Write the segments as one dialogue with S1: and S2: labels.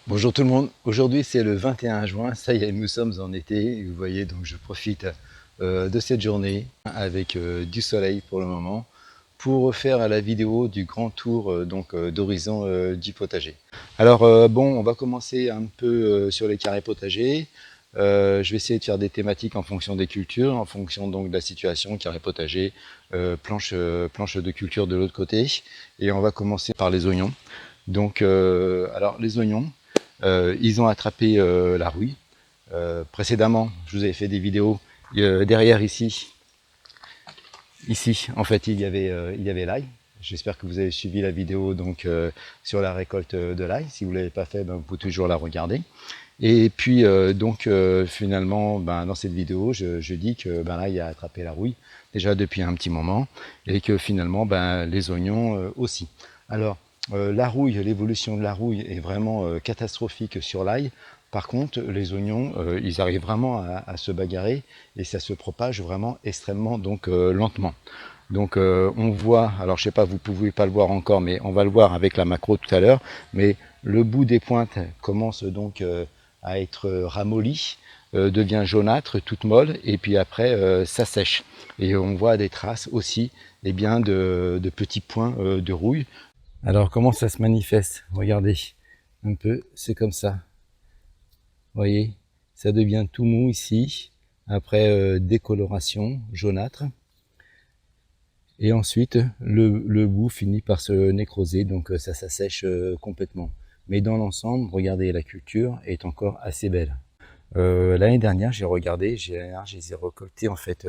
S1: Bonjour tout le monde, aujourd'hui c'est le 21 juin, ça y est, nous sommes en été, vous voyez, donc je profite de cette journée avec du soleil pour le moment pour faire la vidéo du grand tour d'horizon du potager. Alors bon, on va commencer un peu sur les carrés potagers. Je vais essayer de faire des thématiques en fonction des cultures, en fonction donc de la situation, carré potager, planche de culture de l'autre côté, et on va commencer par les oignons. Donc alors les oignons, ils ont attrapé la rouille. Précédemment, je vous avais fait des vidéos derrière ici, en fait, il y avait l'ail. J'espère que vous avez suivi la vidéo donc sur la récolte de l'ail. Si vous ne l'avez pas fait, ben, vous pouvez toujours la regarder. Et puis finalement, ben, dans cette vidéo, je dis que ben, l'ail a attrapé la rouille déjà depuis un petit moment et que finalement, ben, les oignons aussi. Alors, la rouille, l'évolution de la rouille est vraiment catastrophique sur l'ail. Par contre, les oignons, ils arrivent vraiment à se bagarrer et ça se propage vraiment extrêmement lentement. Donc on voit, alors je sais pas, vous pouvez pas le voir encore, mais on va le voir avec la macro tout à l'heure, mais le bout des pointes commence donc à être ramolli, devient jaunâtre, toute molle, et puis après ça sèche. Et on voit des traces aussi eh bien, de petits points de rouille. Alors comment ça se manifeste? Regardez un peu, c'est comme ça. Vous voyez, ça devient tout mou ici, après décoloration jaunâtre. Et ensuite, le bout finit par se nécroser, donc ça s'assèche complètement. Mais dans l'ensemble, regardez, la culture est encore assez belle. L'année dernière, j'ai regardé, je les ai récoltés en fait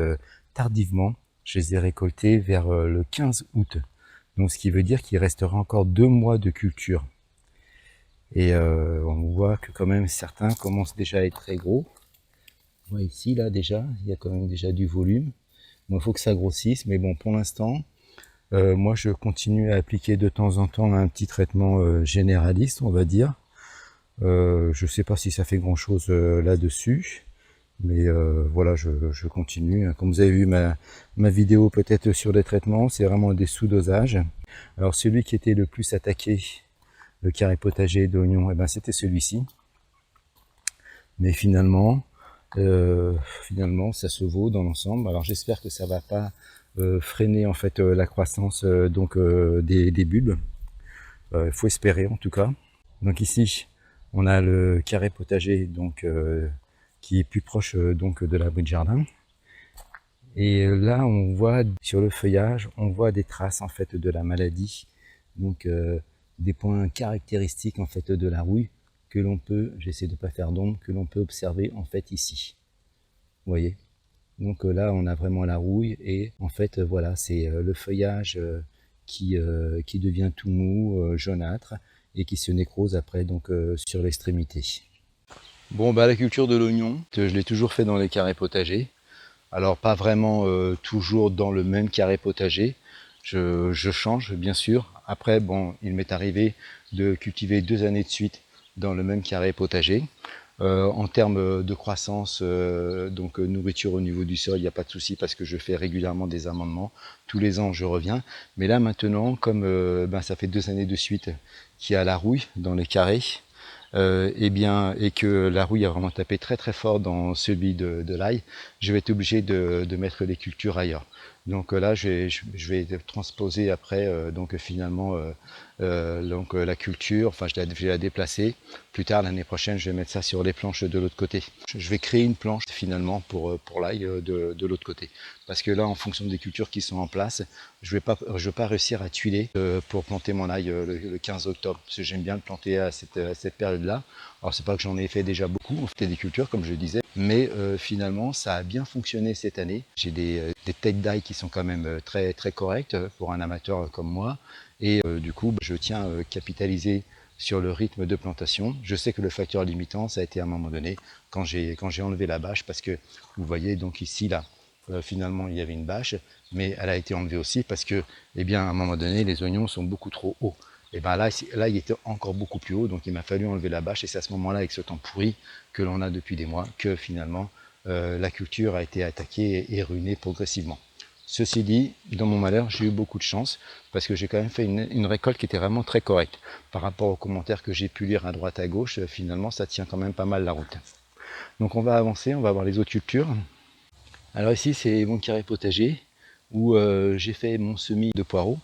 S1: tardivement. Je les ai récoltés vers le 15 août. Donc ce qui veut dire qu'il restera encore 2 mois de culture. Et on voit que quand même certains commencent déjà à être très gros. On voit ici, là déjà, il y a quand même déjà du volume. Bon, il faut que ça grossisse, mais bon, pour l'instant, moi je continue à appliquer de temps en temps un petit traitement généraliste, on va dire. Je sais pas si ça fait grand chose là-dessus, mais voilà, je continue. Comme vous avez vu ma vidéo peut-être sur les traitements, c'est vraiment des sous-dosages. Alors celui qui était le plus attaqué, le carré potager d'oignons, eh ben, c'était celui-ci. Mais finalement, ça se vaut dans l'ensemble. Alors j'espère que ça va pas freiner en fait la croissance des bulbes. Il faut espérer en tout cas. Donc ici, on a le carré potager donc qui est plus proche donc de l'abri de jardin. Et là, on voit sur le feuillage, on voit des traces en fait de la maladie, donc des points caractéristiques en fait de la rouille que l'on peut, j'essaie de pas faire d'ombre, que l'on peut observer en fait ici. Vous voyez. Donc là, on a vraiment la rouille et en fait, voilà, c'est le feuillage qui devient tout mou, jaunâtre et qui se nécrose après donc sur l'extrémité. Bon, bah la culture de l'oignon, je l'ai toujours fait dans les carrés potagers. Alors pas vraiment toujours dans le même carré potager. Je change bien sûr. Après, bon, il m'est arrivé de cultiver 2 années de suite dans le même carré potager. En termes de croissance, nourriture au niveau du sol, il n'y a pas de souci parce que je fais régulièrement des amendements. Tous les ans, je reviens. Mais là maintenant, comme ça fait 2 années de suite qu'il y a la rouille dans les carrés, et que la rouille a vraiment tapé très très fort dans celui de l'ail, je vais être obligé de mettre les cultures ailleurs. Donc là, je vais transposer après finalement la culture, enfin je vais la déplacer. Plus tard, l'année prochaine, je vais mettre ça sur les planches de l'autre côté. Je vais créer une planche finalement pour l'ail de l'autre côté. Parce que là, en fonction des cultures qui sont en place, je vais pas réussir à tuiler pour planter mon ail le 15 octobre. Parce que j'aime bien le planter à cette période-là. Alors c'est pas que j'en ai fait déjà beaucoup, on fait des cultures comme je le disais, mais finalement ça a bien fonctionné cette année. J'ai des têtes d'ail qui sont quand même très très correctes pour un amateur comme moi, et du coup je tiens à capitaliser sur le rythme de plantation. Je sais que le facteur limitant, ça a été à un moment donné quand j'ai enlevé la bâche, parce que vous voyez donc ici là, finalement il y avait une bâche, mais elle a été enlevée aussi parce que, eh bien, à un moment donné, les oignons sont beaucoup trop hauts. Et bien là, il était encore beaucoup plus haut, donc il m'a fallu enlever la bâche, et c'est à ce moment-là, avec ce temps pourri que l'on a depuis des mois, que finalement la culture a été attaquée et ruinée progressivement. Ceci dit, dans mon malheur, j'ai eu beaucoup de chance parce que j'ai quand même fait une récolte qui était vraiment très correcte. Par rapport aux commentaires que j'ai pu lire à droite à gauche, finalement ça tient quand même pas mal la route. Donc on va avancer, on va voir les autres cultures. Alors ici c'est mon carré potager où j'ai fait mon semis de poireaux.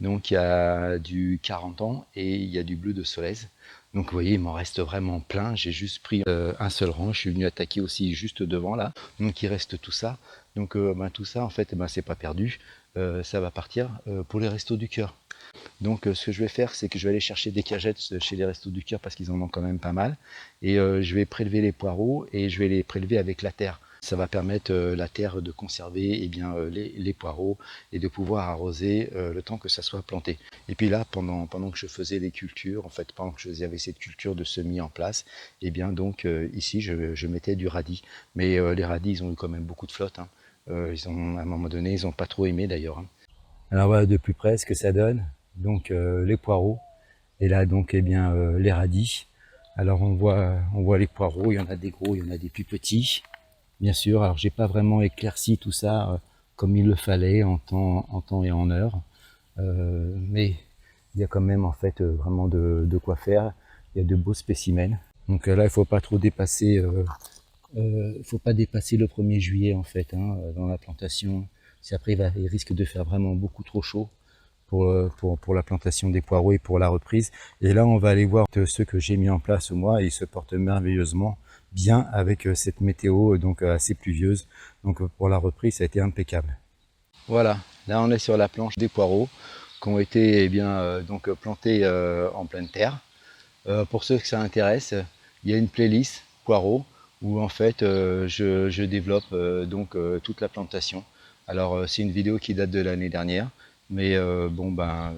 S1: Donc il y a du 40 ans et il y a du bleu de Solèze. Donc vous voyez, il m'en reste vraiment plein. J'ai juste pris un seul rang. Je suis venu attaquer aussi juste devant là. Donc il reste tout ça. Donc tout ça en fait, c'est pas perdu. Ça va partir pour les restos du cœur. Donc ce que je vais faire, c'est que je vais aller chercher des cagettes chez les restos du cœur parce qu'ils en ont quand même pas mal. Et je vais prélever les poireaux et je vais les prélever avec la terre. Ça va permettre la terre de conserver les poireaux et de pouvoir arroser le temps que ça soit planté. Et puis là, pendant que je faisais les cultures, en fait, pendant que je faisais avec cette culture de semis en place, et bien donc ici je mettais du radis. Mais les radis, ils ont eu quand même beaucoup de flotte. Hein. À un moment donné, ils n'ont pas trop aimé d'ailleurs. Hein. Alors voilà de plus près ce que ça donne. Donc les poireaux et là donc les radis. Alors on voit les poireaux, il y en a des gros, il y en a des plus petits. Bien sûr, alors j'ai pas vraiment éclairci tout ça comme il le fallait en temps et en heure. Mais il y a quand même en fait vraiment de quoi faire. Il y a de beaux spécimens. Donc là il faut pas trop dépasser faut pas dépasser le 1er juillet en fait dans la plantation. Si après il risque de faire vraiment beaucoup trop chaud pour la plantation des poireaux et pour la reprise. Et là on va aller voir ceux que j'ai mis en place moi et ils se portent merveilleusement bien avec cette météo donc assez pluvieuse. Donc pour la reprise ça a été impeccable. Voilà, là on est sur la planche des poireaux qui ont été donc plantés en pleine terre. Pour ceux que ça intéresse, il y a une playlist poireaux où en fait je développe toute la plantation. Alors c'est une vidéo qui date de l'année dernière, mais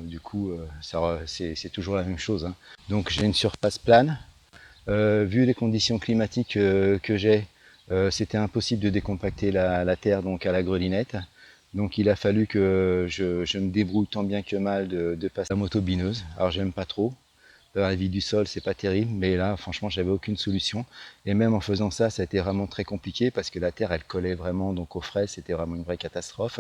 S1: du coup c'est toujours la même chose. Hein. Donc j'ai une surface plane. Vu les conditions climatiques que j'ai, c'était impossible de décompacter la terre donc à la grelinette. Donc il a fallu que je me débrouille tant bien que mal de passer à la moto bineuse. Alors j'aime pas trop. La vie du sol, c'est pas terrible, mais là, franchement, j'avais aucune solution. Et même en faisant ça, ça a été vraiment très compliqué parce que la terre, elle collait vraiment donc au frais, c'était vraiment une vraie catastrophe.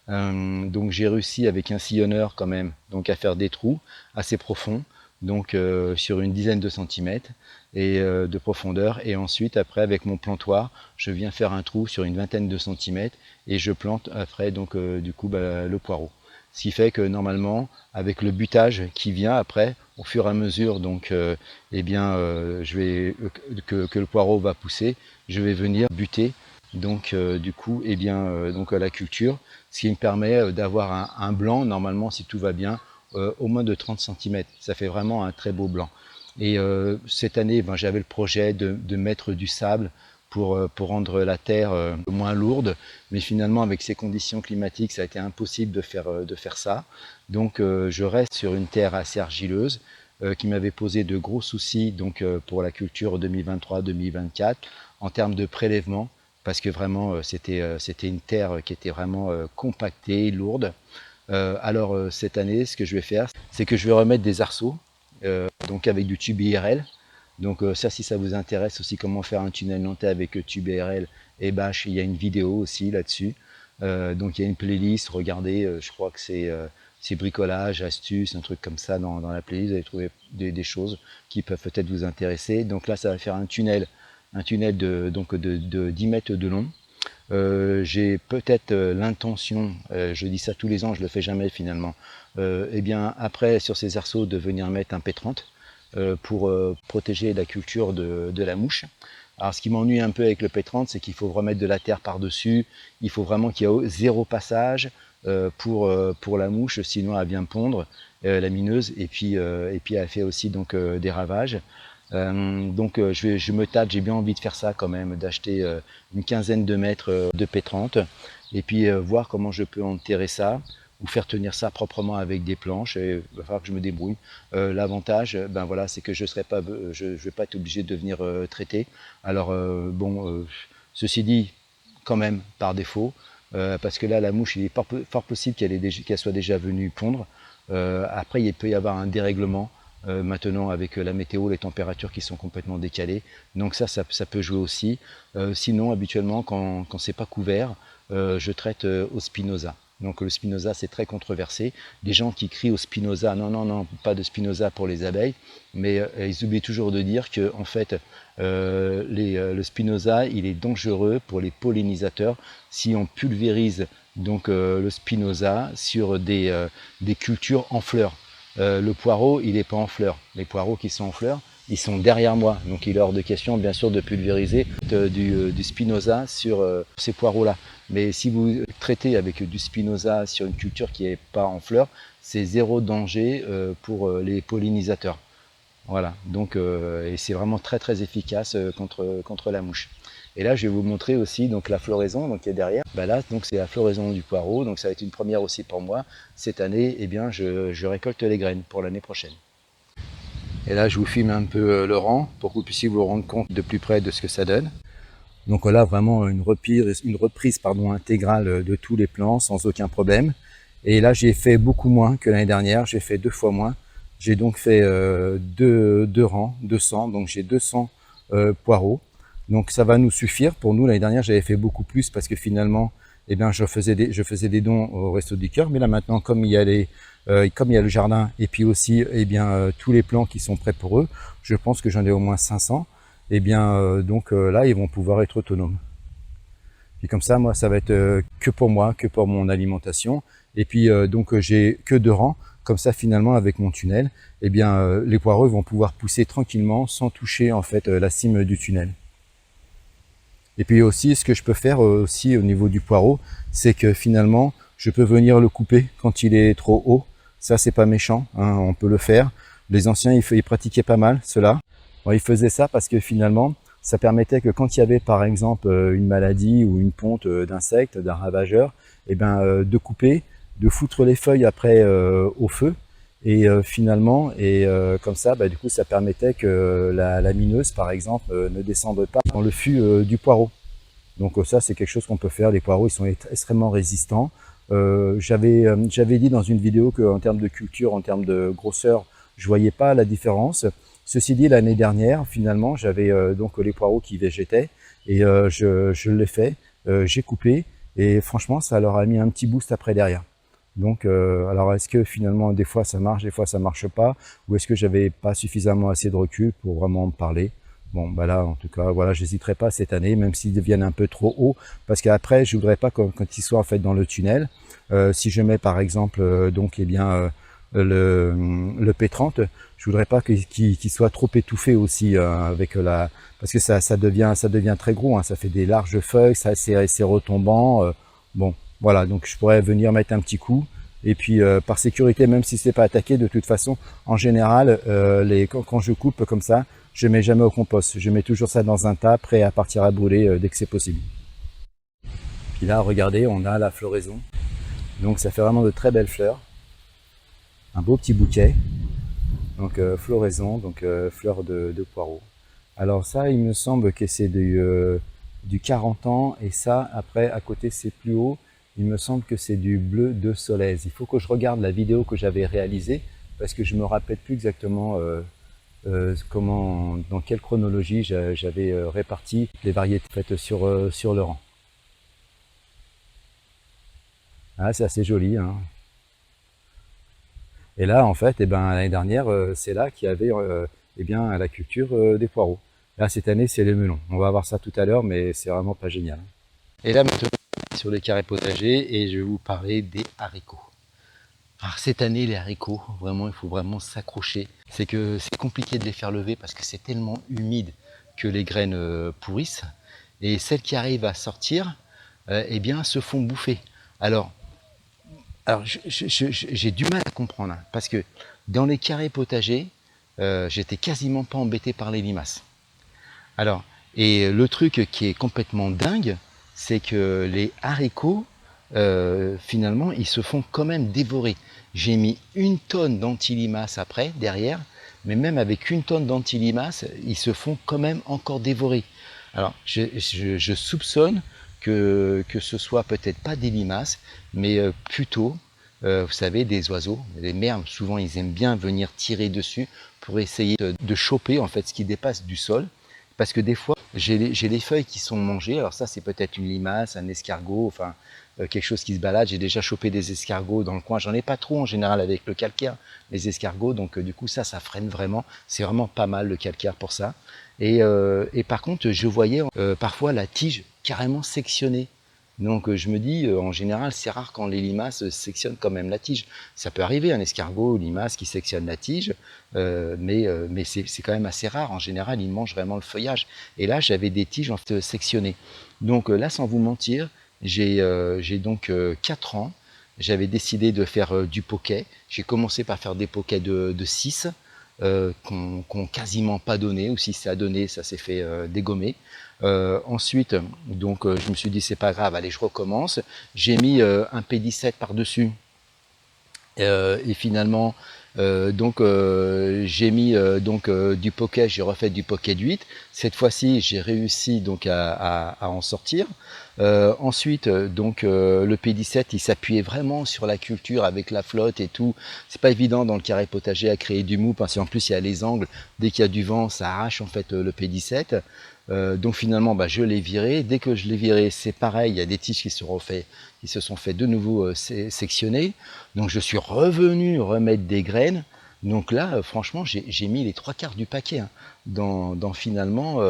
S1: Donc j'ai réussi avec un sillonneur quand même, donc à faire des trous assez profonds, donc sur une dizaine de centimètres et de profondeur. Et ensuite, après, avec mon plantoir, je viens faire un trou sur une vingtaine de centimètres et je plante après donc le poireau. Ce qui fait que normalement, avec le butage qui vient après, au fur et à mesure donc, que le poireau va pousser, je vais venir buter donc la culture, ce qui me permet d'avoir un blanc, normalement si tout va bien, au moins de 30 cm. Ça fait vraiment un très beau blanc. Et cette année, j'avais le projet de mettre du sable pour rendre la terre moins lourde, mais finalement avec ces conditions climatiques, ça a été impossible de faire ça. Donc je reste sur une terre assez argileuse qui m'avait posé de gros soucis pour la culture 2023-2024 en termes de prélèvement, parce que vraiment c'était une terre qui était vraiment compactée, lourde. Alors cette année, ce que je vais faire, c'est que je vais remettre des arceaux, donc avec du tube IRL. Donc ça, si ça vous intéresse aussi comment faire un tunnel nantais avec tube IRL, il y a une vidéo aussi là-dessus. Donc il y a une playlist, regardez, je crois que c'est bricolage, astuces, un truc comme ça dans la playlist, vous allez trouver des choses qui peuvent peut-être vous intéresser. Donc là, ça va faire un tunnel de 10 mètres de long. J'ai peut-être l'intention, je dis ça tous les ans, je le fais jamais finalement, après sur ces arceaux de venir mettre un P30 pour protéger la culture de la mouche. Alors ce qui m'ennuie un peu avec le P30, c'est qu'il faut remettre de la terre par-dessus, il faut vraiment qu'il y ait zéro passage pour la mouche, sinon elle vient pondre, la mineuse, et puis elle fait aussi donc des ravages. Je me tâte, j'ai bien envie de faire ça quand même, d'acheter une quinzaine de mètres de P30 et puis voir comment je peux enterrer ça ou faire tenir ça proprement avec des planches. Et il va falloir que je me débrouille. L'avantage, c'est que je vais pas être obligé de venir traiter. Alors ceci dit, quand même par défaut, parce que là la mouche, il est fort possible qu'elle soit déjà venue pondre. Après il peut y avoir un dérèglement maintenant avec la météo, les températures qui sont complètement décalées. Donc ça peut jouer aussi. Sinon, habituellement, quand c'est pas couvert, je traite au Spinoza. Donc le Spinoza, c'est très controversé. Les gens qui crient au Spinoza, non, non, non, pas de Spinoza pour les abeilles, mais ils oublient toujours de dire que en fait, le Spinoza, il est dangereux pour les pollinisateurs si on pulvérise donc le Spinoza sur des cultures en fleurs. Le poireau, il n'est pas en fleurs. Les poireaux qui sont en fleurs, ils sont derrière moi. Donc il est hors de question, bien sûr, de pulvériser du Spinoza sur ces poireaux-là. Mais si vous traitez avec du Spinoza sur une culture qui n'est pas en fleurs, c'est zéro danger pour les pollinisateurs. Voilà, donc et c'est vraiment très très efficace contre la mouche. Et là, je vais vous montrer aussi donc la floraison donc, qui est derrière. Bah là, donc c'est la floraison du poireau, donc ça va être une première aussi pour moi. Cette année, eh bien, je récolte les graines pour l'année prochaine. Et là, je vous filme un peu le rang pour que vous puissiez vous rendre compte de plus près de ce que ça donne. Donc là, vraiment une reprise intégrale de tous les plants sans aucun problème. Et là, j'ai fait beaucoup moins que l'année dernière, j'ai fait 2 fois moins. J'ai donc fait deux rangs, 200, donc j'ai 200 poireaux. Donc ça va nous suffire. Pour nous, l'année dernière, j'avais fait beaucoup plus parce que finalement, eh bien, je faisais des dons au Resto du Cœur. Mais là maintenant, comme il y a le jardin et puis aussi eh bien, tous les plants qui sont prêts pour eux, je pense que j'en ai au moins 500. Eh bien, là, ils vont pouvoir être autonomes. Puis comme ça, moi, ça va être que pour moi, que pour mon alimentation. Et puis donc j'ai que 2 rangs. Comme ça, finalement, avec mon tunnel, eh bien, les poireaux vont pouvoir pousser tranquillement sans toucher en fait la cime du tunnel. Et puis aussi, ce que je peux faire aussi au niveau du poireau, c'est que finalement, je peux venir le couper quand il est trop haut. Ça, c'est pas méchant, hein, on peut le faire. Les anciens, ils pratiquaient pas mal cela. Bon, ils faisaient ça parce que finalement, ça permettait que quand il y avait par exemple une maladie ou une ponte d'insectes, d'un ravageur, eh ben, de couper, de foutre les feuilles après au feu. Et finalement, comme ça, bah, du coup, ça permettait que la mineuse, par exemple, ne descende pas dans le fût du poireau. Donc ça, c'est quelque chose qu'on peut faire. Les poireaux, ils sont extrêmement résistants. J'avais dit dans une vidéo qu'en termes de culture, en termes de grosseur, je voyais pas la différence. Ceci dit, l'année dernière, finalement, j'avais donc les poireaux qui végétaient et je l'ai fait, j'ai coupé et franchement, ça leur a mis un petit boost après derrière. Donc, alors est-ce que finalement, des fois ça marche, des fois ça marche pas, ou est-ce que j'avais pas suffisamment assez de recul pour vraiment en parler? Bon, bah là, en tout cas, voilà, j'hésiterai pas cette année, même s'ils deviennent un peu trop hauts, parce qu'après, je voudrais pas quand ils soient en fait dans le tunnel. Si je mets par exemple, donc, eh bien, le P30, je voudrais pas qu'il soit trop étouffé aussi avec parce que ça devient très gros, hein, ça fait des larges feuilles, ça c'est retombant. Bon, voilà, donc je pourrais venir mettre un petit coup. Et puis par sécurité, même si c'est pas attaqué, de toute façon, en général, quand je coupe comme ça, je mets jamais au compost. Je mets toujours ça dans un tas, prêt à partir à brûler dès que c'est possible. Puis là, regardez, on a la floraison. Donc ça fait vraiment de très belles fleurs. Un beau petit bouquet. Donc floraison, donc fleurs de poireaux. Alors ça, il me semble que c'est du 40 ans. Et ça, après, à côté, c'est plus haut. Il me semble que c'est du bleu de Solèze. Il faut que je regarde la vidéo que j'avais réalisée parce que je me rappelle plus exactement dans quelle chronologie j'avais réparti les variétés faites sur le rang. Ah, c'est assez joli, hein. Et là, en fait, eh ben, l'année dernière, c'est là qu'il y avait eh bien, la culture des poireaux. Là, cette année, c'est les melons. On va voir ça tout à l'heure, mais c'est vraiment pas génial. Et là, maintenant, sur les carrés potagers, et je vais vous parler des haricots. Alors cette année, les haricots, vraiment, il faut vraiment s'accrocher. C'est que c'est compliqué de les faire lever parce que c'est tellement humide que les graines pourrissent. Et celles qui arrivent à sortir, eh bien, se font bouffer. Alors j'ai du mal à comprendre, hein, parce que dans les carrés potagers, j'étais quasiment pas embêté par les limaces. Alors, et le truc qui est complètement dingue, c'est que les haricots, finalement, ils se font quand même dévorer. J'ai mis 1 tonne d'anti-limaces après, derrière, mais même avec 1 tonne d'anti-limaces, ils se font quand même encore dévorer. Alors, je soupçonne que ce soit peut-être pas des limaces, mais plutôt vous savez, des oiseaux, les merles, souvent ils aiment bien venir tirer dessus pour essayer de choper en fait ce qui dépasse du sol. Parce que des fois, j'ai les feuilles qui sont mangées. Alors ça, c'est peut-être une limace, un escargot, enfin quelque chose qui se balade. J'ai déjà chopé des escargots dans le coin. J'en ai pas trop en général avec le calcaire, les escargots. Donc du coup, ça freine vraiment. C'est vraiment pas mal le calcaire pour ça. Et par contre, je voyais parfois la tige carrément sectionnée. Donc je me dis, en général, c'est rare quand les limaces sectionnent quand même la tige. Ça peut arriver, un escargot ou limace qui sectionne la tige, mais c'est quand même assez rare. En général, ils mangent vraiment le feuillage. Et là, j'avais des tiges en fait sectionnées. Donc là, sans vous mentir, j'ai donc 4 ans. J'avais décidé de faire du poké. J'ai commencé par faire des pokés de 6 qu'on quasiment pas donné, ou si ça a donné, ça s'est fait dégommer. Ensuite, donc je me suis dit c'est pas grave, allez je recommence. J'ai mis un P17 par-dessus et finalement j'ai mis du poké, j'ai refait du poké de 8. Cette fois-ci j'ai réussi donc à en sortir. Ensuite le P17 il s'appuyait vraiment sur la culture avec la flotte et tout. C'est pas évident dans le carré potager à créer du mou parce qu'en plus il y a les angles, dès qu'il y a du vent ça arrache en fait le P17. Donc finalement je l'ai viré. Dès que je l'ai viré, c'est pareil, il y a des tiges qui se sont fait de nouveau sectionner. Donc je suis revenu remettre des graines. Donc là, franchement, j'ai mis les 3/4 du paquet hein, dans finalement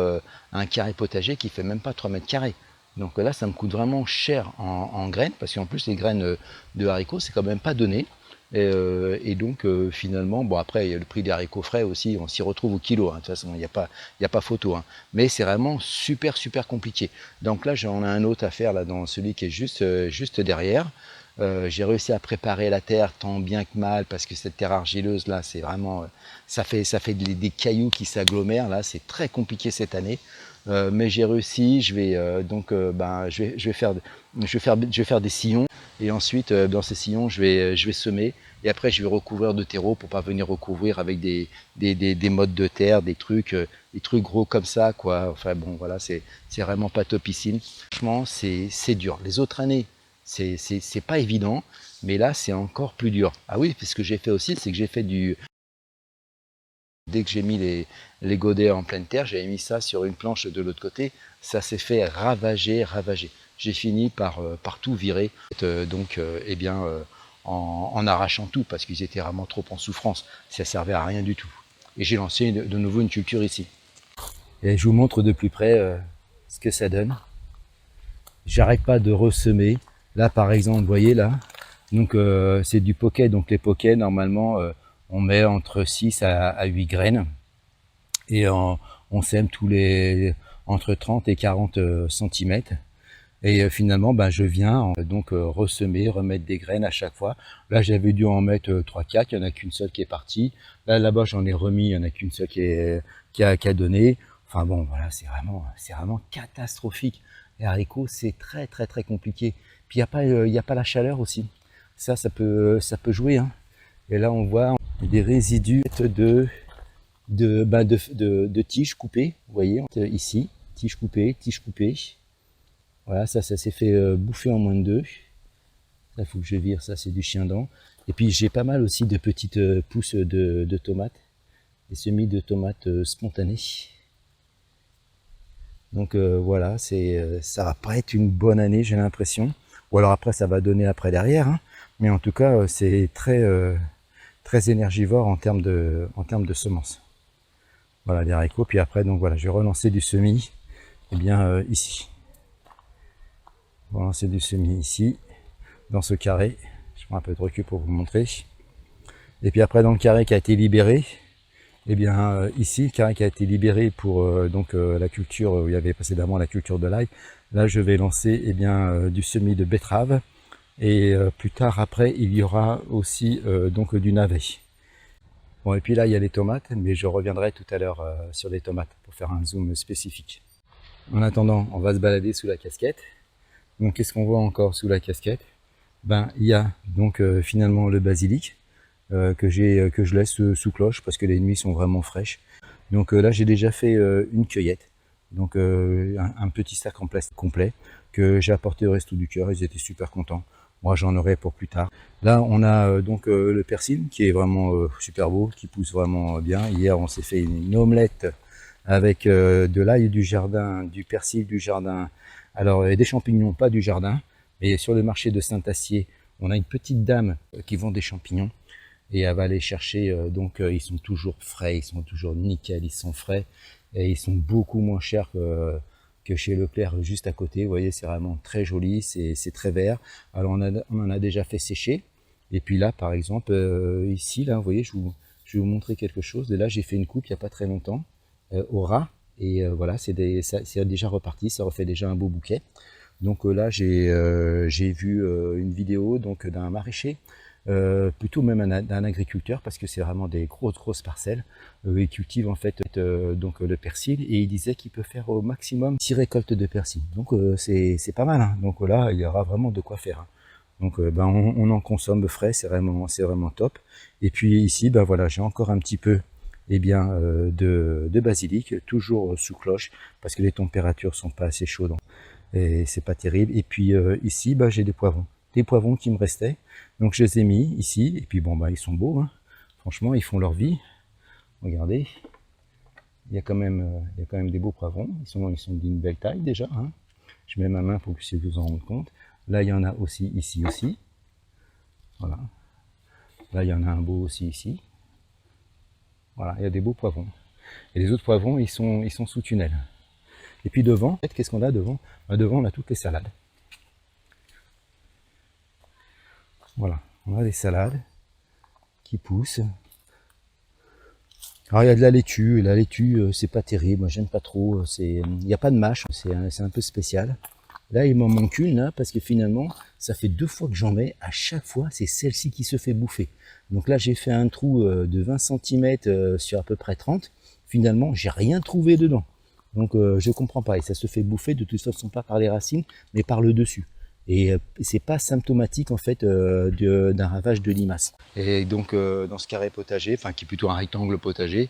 S1: un carré potager qui fait même pas 3 mètres carrés. Donc là, ça me coûte vraiment cher en graines, parce qu'en plus les graines de haricots, c'est quand même pas donné. Et donc finalement, bon après, il y a le prix des haricots frais aussi, on s'y retrouve au kilo, hein, de toute façon, il n'y a pas photo. Hein. Mais c'est vraiment super compliqué. Donc là, j'en ai un autre à faire là, dans celui qui est juste derrière. J'ai réussi à préparer la terre tant bien que mal, parce que cette terre argileuse là, c'est vraiment, ça fait des cailloux qui s'agglomèrent là, c'est très compliqué cette année. Mais j'ai réussi, je vais faire des sillons, et ensuite dans ces sillons je vais semer, et après je vais recouvrir de terreau pour pas venir recouvrir avec des mottes de terre, des trucs gros comme ça quoi. Enfin bon voilà, c'est vraiment pas topissime. Franchement c'est dur. Les autres années c'est pas évident, mais là c'est encore plus dur. Ah oui, parce que j'ai fait aussi, c'est que j'ai fait dès que j'ai mis les godets en pleine terre, j'avais mis ça sur une planche de l'autre côté, ça s'est fait ravager. J'ai fini par tout virer, en arrachant tout, parce qu'ils étaient vraiment trop en souffrance, ça servait à rien du tout. Et j'ai lancé de nouveau une culture ici. Et je vous montre de plus près ce que ça donne. J'arrête pas de ressemer. Là par exemple, vous voyez là, donc c'est du poké, donc les pokés normalement on met entre 6 à 8 graines, et on sème entre 30 et 40 cm. Et finalement, je viens ressemer, remettre des graines à chaque fois. Là, j'avais dû en mettre 3-4, il n'y en a qu'une seule qui est partie. Là-bas, j'en ai remis, il n'y en a qu'une seule qui a donné. Enfin bon, voilà, c'est vraiment catastrophique. Les haricots, c'est très compliqué. Puis il n'y a pas la chaleur aussi. Ça peut jouer. Hein. Et là, on voit des résidus de tiges coupées. Vous voyez, ici, tiges coupées. Voilà, ça s'est fait bouffer en moins de 2. Là, il faut que je vire, ça c'est du chien-dent. Et puis j'ai pas mal aussi de petites pousses de tomates, des semis de tomates spontanées. Donc voilà, ça va pas être une bonne année, j'ai l'impression. Ou alors après, ça va donner après derrière. Hein. Mais en tout cas, c'est très énergivore en termes de semences. Voilà, les haricots. Puis après, donc voilà, je vais relancer du semis, ici. On va lancer du semis ici, dans ce carré. Je prends un peu de recul pour vous montrer. Et puis après, dans le carré qui a été libéré, ici, le carré qui a été libéré pour la culture où il y avait précédemment la culture de l'ail. Là, je vais lancer du semis de betterave. Et plus tard, après, il y aura aussi du navet. Bon, et puis là, il y a les tomates, mais je reviendrai tout à l'heure sur les tomates pour faire un zoom spécifique. En attendant, on va se balader sous la casquette. Donc qu'est-ce qu'on voit encore sous la casquette? Il y a donc finalement le basilic que je laisse sous cloche parce que les nuits sont vraiment fraîches. Donc là j'ai déjà fait une cueillette, donc un petit sac en plastique complet que j'ai apporté au Resto du Cœur, ils étaient super contents. Moi, j'en aurai pour plus tard. Là, on a donc le persil qui est vraiment super beau, qui pousse vraiment bien. Hier, on s'est fait une omelette avec de l'ail du jardin, du persil du jardin, alors des champignons, pas du jardin, mais sur le marché de Saint-Acier, on a une petite dame qui vend des champignons et elle va aller chercher, donc ils sont toujours frais, ils sont toujours nickel, ils sont frais et ils sont beaucoup moins chers que chez Leclerc juste à côté. Vous voyez, c'est vraiment très joli, c'est très vert. Alors on en a déjà fait sécher. Et puis là, par exemple, ici, là, vous voyez, je vais vous montrer quelque chose. Et là, j'ai fait une coupe il n'y a pas très longtemps au ras. Et voilà, c'est déjà reparti, ça refait déjà un beau bouquet. Donc là, j'ai vu une vidéo donc d'un maraîcher, plutôt même d'un agriculteur, parce que c'est vraiment des grosses parcelles. Il cultive en fait donc le persil, et il disait qu'il peut faire au maximum 6 récoltes de persil. Donc c'est pas mal, hein. Donc là, il y aura vraiment de quoi faire, hein. Donc ben, on en consomme frais, c'est vraiment top. Et puis ici, ben voilà, j'ai encore un petit peu eh bien, de basilic, toujours sous cloche, parce que les températures sont pas assez chaudes et c'est pas terrible. Et puis ici, ben, j'ai des poivrons qui me restaient, donc je les ai mis ici. Et puis bon, ben, ils sont beaux, hein. Franchement, ils font leur vie. Regardez, il y a quand même des beaux poivrons. Ils sont d'une belle taille déjà, hein. Je mets ma main pour que vous puissiez vous en rendre compte. Là, il y en a aussi ici aussi. Voilà. Là, il y en a un beau aussi ici. Voilà, il y a des beaux poivrons. Et les autres poivrons, ils sont sous tunnel. Et puis devant, en fait, qu'est-ce qu'on a devant? Devant, on a toutes les salades. Voilà, on a des salades qui poussent. Alors il y a de la laitue, et la laitue, c'est pas terrible, moi j'aime pas trop. Il n'y a pas de mâche, c'est un peu spécial. Là, il m'en manque une, là, parce que finalement, ça fait 2 fois que j'en mets. À chaque fois, c'est celle-ci qui se fait bouffer. Donc là, j'ai fait un trou de 20 cm sur à peu près 30. Finalement, j'ai rien trouvé dedans. Donc, je comprends pas. Et ça se fait bouffer de toute façon pas par les racines, mais par le dessus. Et c'est pas symptomatique en fait d'un ravage de limaces. Et donc dans ce carré potager, enfin qui est plutôt un rectangle potager,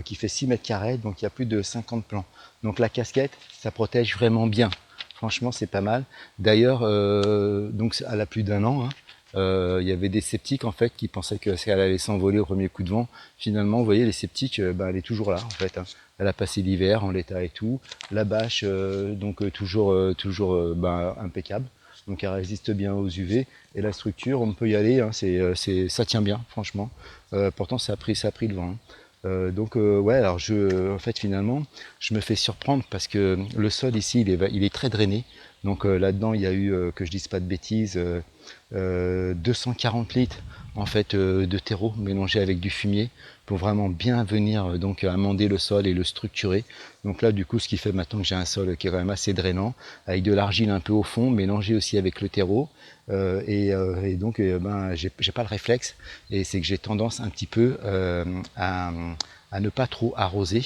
S1: qui fait 6 mètres carrés, donc il y a plus de 50 plants. Donc la casquette, ça protège vraiment bien. Franchement, c'est pas mal. D'ailleurs, donc elle a plus d'1 an, hein. Il y avait des sceptiques en fait qui pensaient qu'elle allait s'envoler au premier coup de vent. Finalement, vous voyez, les sceptiques, ben, elle est toujours là en fait, hein. Elle a passé l'hiver en l'état et tout. La bâche, donc toujours ben, impeccable. Donc elle résiste bien aux UV. Et la structure, on peut y aller, hein, ça tient bien, franchement. Pourtant, ça a pris le vent, hein. Donc ouais, alors en fait finalement, je me fais surprendre parce que le sol ici, il est très drainé. Donc là-dedans, il y a eu, que je dise pas de bêtises, 240 litres en fait de terreau mélangé avec du fumier pour vraiment bien venir donc amender le sol et le structurer. Donc là, du coup, ce qui fait maintenant que j'ai un sol qui est quand même assez drainant, avec de l'argile un peu au fond, mélangé aussi avec le terreau. Et donc, ben, j'ai pas le réflexe, et c'est que j'ai tendance un petit peu à ne pas trop arroser.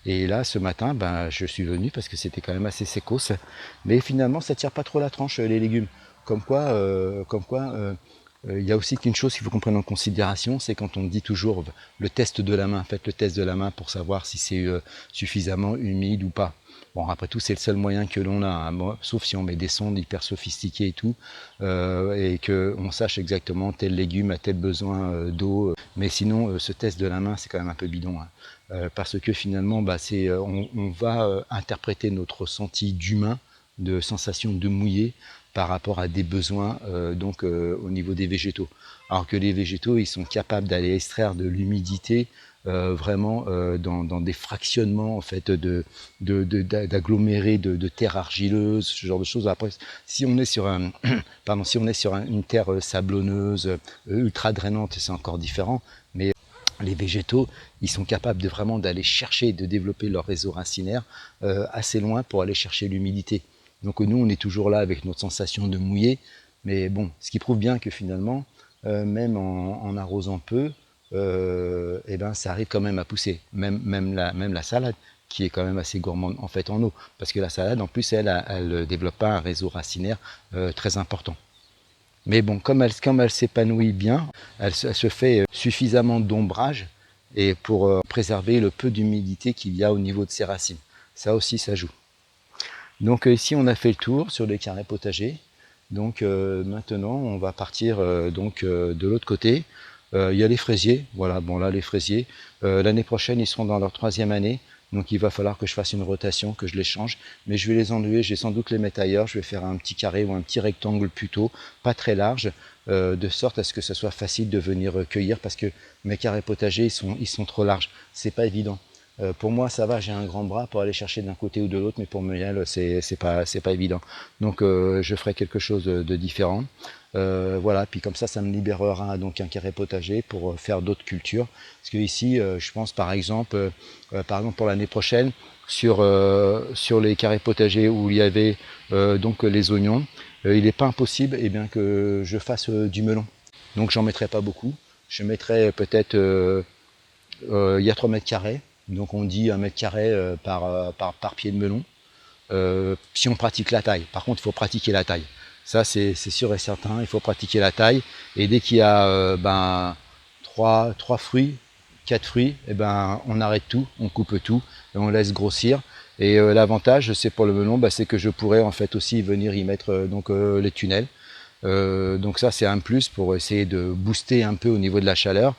S1: Et là, ce matin, ben, je suis venu parce que c'était quand même assez sécos. Mais finalement, ça tire pas trop la tranche, les légumes. Comme quoi, il y a aussi qu'une chose qu'il faut qu'on prenne en considération, c'est quand on dit toujours le test de la main. Faites le test de la main pour savoir si c'est suffisamment humide ou pas. Bon, après tout, c'est le seul moyen que l'on a, hein, sauf si on met des sondes hyper sophistiquées et tout, et qu'on sache exactement tel légume a tel besoin d'eau. Mais sinon, ce test de la main, c'est quand même un peu bidon, hein. Parce que finalement, bah, on va interpréter notre ressenti d'humain, de sensation de mouiller, par rapport à des besoins au niveau des végétaux. Alors que les végétaux, ils sont capables d'aller extraire de l'humidité vraiment dans des fractionnements en fait d'agglomérés de terres argileuses, ce genre de choses. Après, si on est sur une terre sablonneuse, ultra drainante, c'est encore différent. Mais les végétaux, ils sont capables vraiment d'aller chercher, de développer leur réseau racinaire assez loin pour aller chercher l'humidité. Donc nous, on est toujours là avec notre sensation de mouiller, mais bon, ce qui prouve bien que finalement, même en arrosant peu, eh ben, ça arrive quand même à pousser. Même la salade, qui est quand même assez gourmande en fait en eau, parce que la salade, en plus, elle ne développe pas un réseau racinaire très important. Mais bon, comme elle s'épanouit bien, elle se fait suffisamment d'ombrage et pour préserver le peu d'humidité qu'il y a au niveau de ses racines. Ça aussi, ça joue. Donc ici, on a fait le tour sur les carrés potagers. Donc maintenant on va partir de l'autre côté. Il y a les fraisiers, voilà, bon là les fraisiers, l'année prochaine ils seront dans leur 3e année, donc il va falloir que je fasse une rotation, que je les change, mais je vais les enlever, je vais sans doute les mettre ailleurs, je vais faire un petit carré ou un petit rectangle plutôt, pas très large, de sorte à ce que ce soit facile de venir cueillir, parce que mes carrés potagers ils sont trop larges, c'est pas évident. Pour moi ça va, j'ai un grand bras pour aller chercher d'un côté ou de l'autre, mais pour Muriel c'est pas évident. Donc je ferai quelque chose de différent. Voilà, puis comme ça me libérera donc un carré potager pour faire d'autres cultures. Parce que ici, je pense par exemple pour l'année prochaine, sur les carrés potagers où il y avait donc les oignons, il n'est pas impossible que je fasse du melon. Donc j'en mettrai pas beaucoup. Je mettrai peut-être, il y a 3 mètres carrés, donc on dit 1 mètre carré par pied de melon. Si on pratique la taille, par contre il faut pratiquer la taille. Ça c'est sûr et certain, il faut pratiquer la taille. Et dès qu'il y a 3 fruits, 4 fruits, on arrête tout, on coupe tout et on laisse grossir. Et l'avantage c'est pour le melon, c'est que je pourrais en fait aussi venir y mettre les tunnels. Donc ça c'est un plus pour essayer de booster un peu au niveau de la chaleur.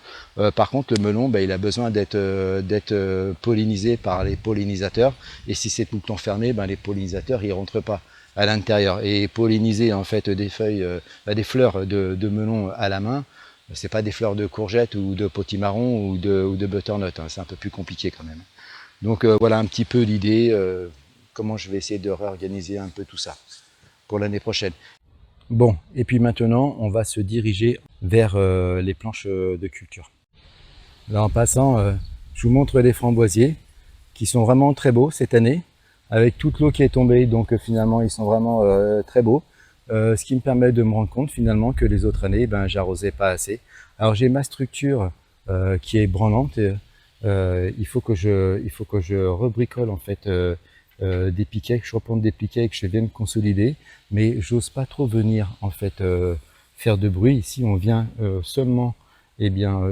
S1: Par contre le melon il a besoin d'être pollinisé par les pollinisateurs, et si c'est tout le temps fermé, les pollinisateurs ils rentrent pas à l'intérieur, et polliniser en fait des feuilles, des fleurs de melon à la main, c'est pas des fleurs de courgettes ou de potimarron ou de butternut, hein, c'est un peu plus compliqué quand même. Donc voilà un petit peu l'idée, comment je vais essayer de réorganiser un peu tout ça pour l'année prochaine. Bon, et puis maintenant, on va se diriger vers les planches de culture. Là, en passant, je vous montre les framboisiers qui sont vraiment très beaux cette année, avec toute l'eau qui est tombée, donc finalement, ils sont vraiment très beaux. Ce qui me permet de me rendre compte finalement que les autres années, j'arrosais pas assez. Alors j'ai ma structure qui est branlante. Il faut que je rebricole en fait des piquets, que je replante des piquets et que je vienne consolider, mais j'ose pas trop venir en fait faire de bruit. Ici on vient seulement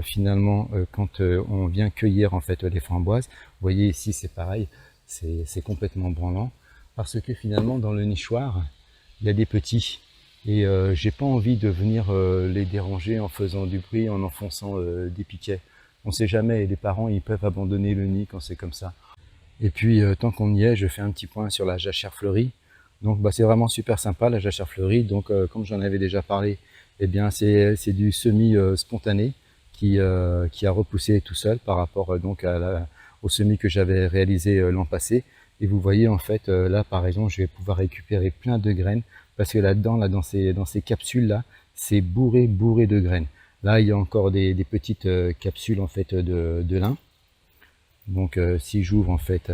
S1: finalement quand on vient cueillir en fait les framboises. Vous voyez ici c'est pareil, c'est complètement branlant, parce que finalement dans le nichoir il y a des petits, et j'ai pas envie de venir les déranger en faisant du bruit, en enfonçant des piquets. On sait jamais, et les parents ils peuvent abandonner le nid quand c'est comme ça. Et puis tant qu'on y est, je fais un petit point sur la jachère fleurie. Donc c'est vraiment super sympa la jachère fleurie. Donc comme j'en avais déjà parlé, c'est du semis spontané qui a repoussé tout seul par rapport au semis que j'avais réalisé l'an passé. Et vous voyez en fait là par exemple, je vais pouvoir récupérer plein de graines, parce que là-dedans, dans ces capsules là, c'est bourré de graines. Là il y a encore des petites capsules en fait de lin. Donc si j'ouvre en fait,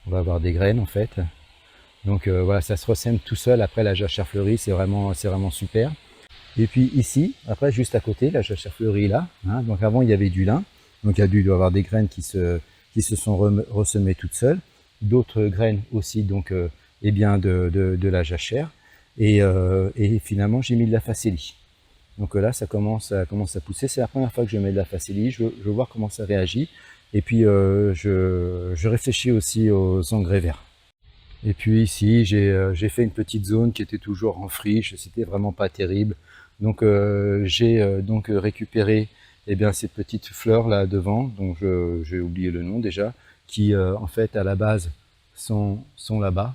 S1: on va avoir des graines en fait. Donc voilà, ça se ressème tout seul après la jachère fleurie, c'est vraiment super. Et puis ici, après juste à côté, la jachère fleurie là, hein, donc avant il y avait du lin, donc il y a avoir des graines qui se sont ressemées toutes seules, d'autres graines aussi donc de la jachère, et finalement j'ai mis de la facélie. Donc là ça commence à pousser, c'est la première fois que je mets de la facélie, je veux voir comment ça réagit. Et puis je réfléchis aussi aux engrais verts. Et puis ici j'ai fait une petite zone qui était toujours en friche, c'était vraiment pas terrible. Donc j'ai récupéré ces petites fleurs là devant, donc j'ai oublié le nom déjà, qui en fait à la base sont là-bas.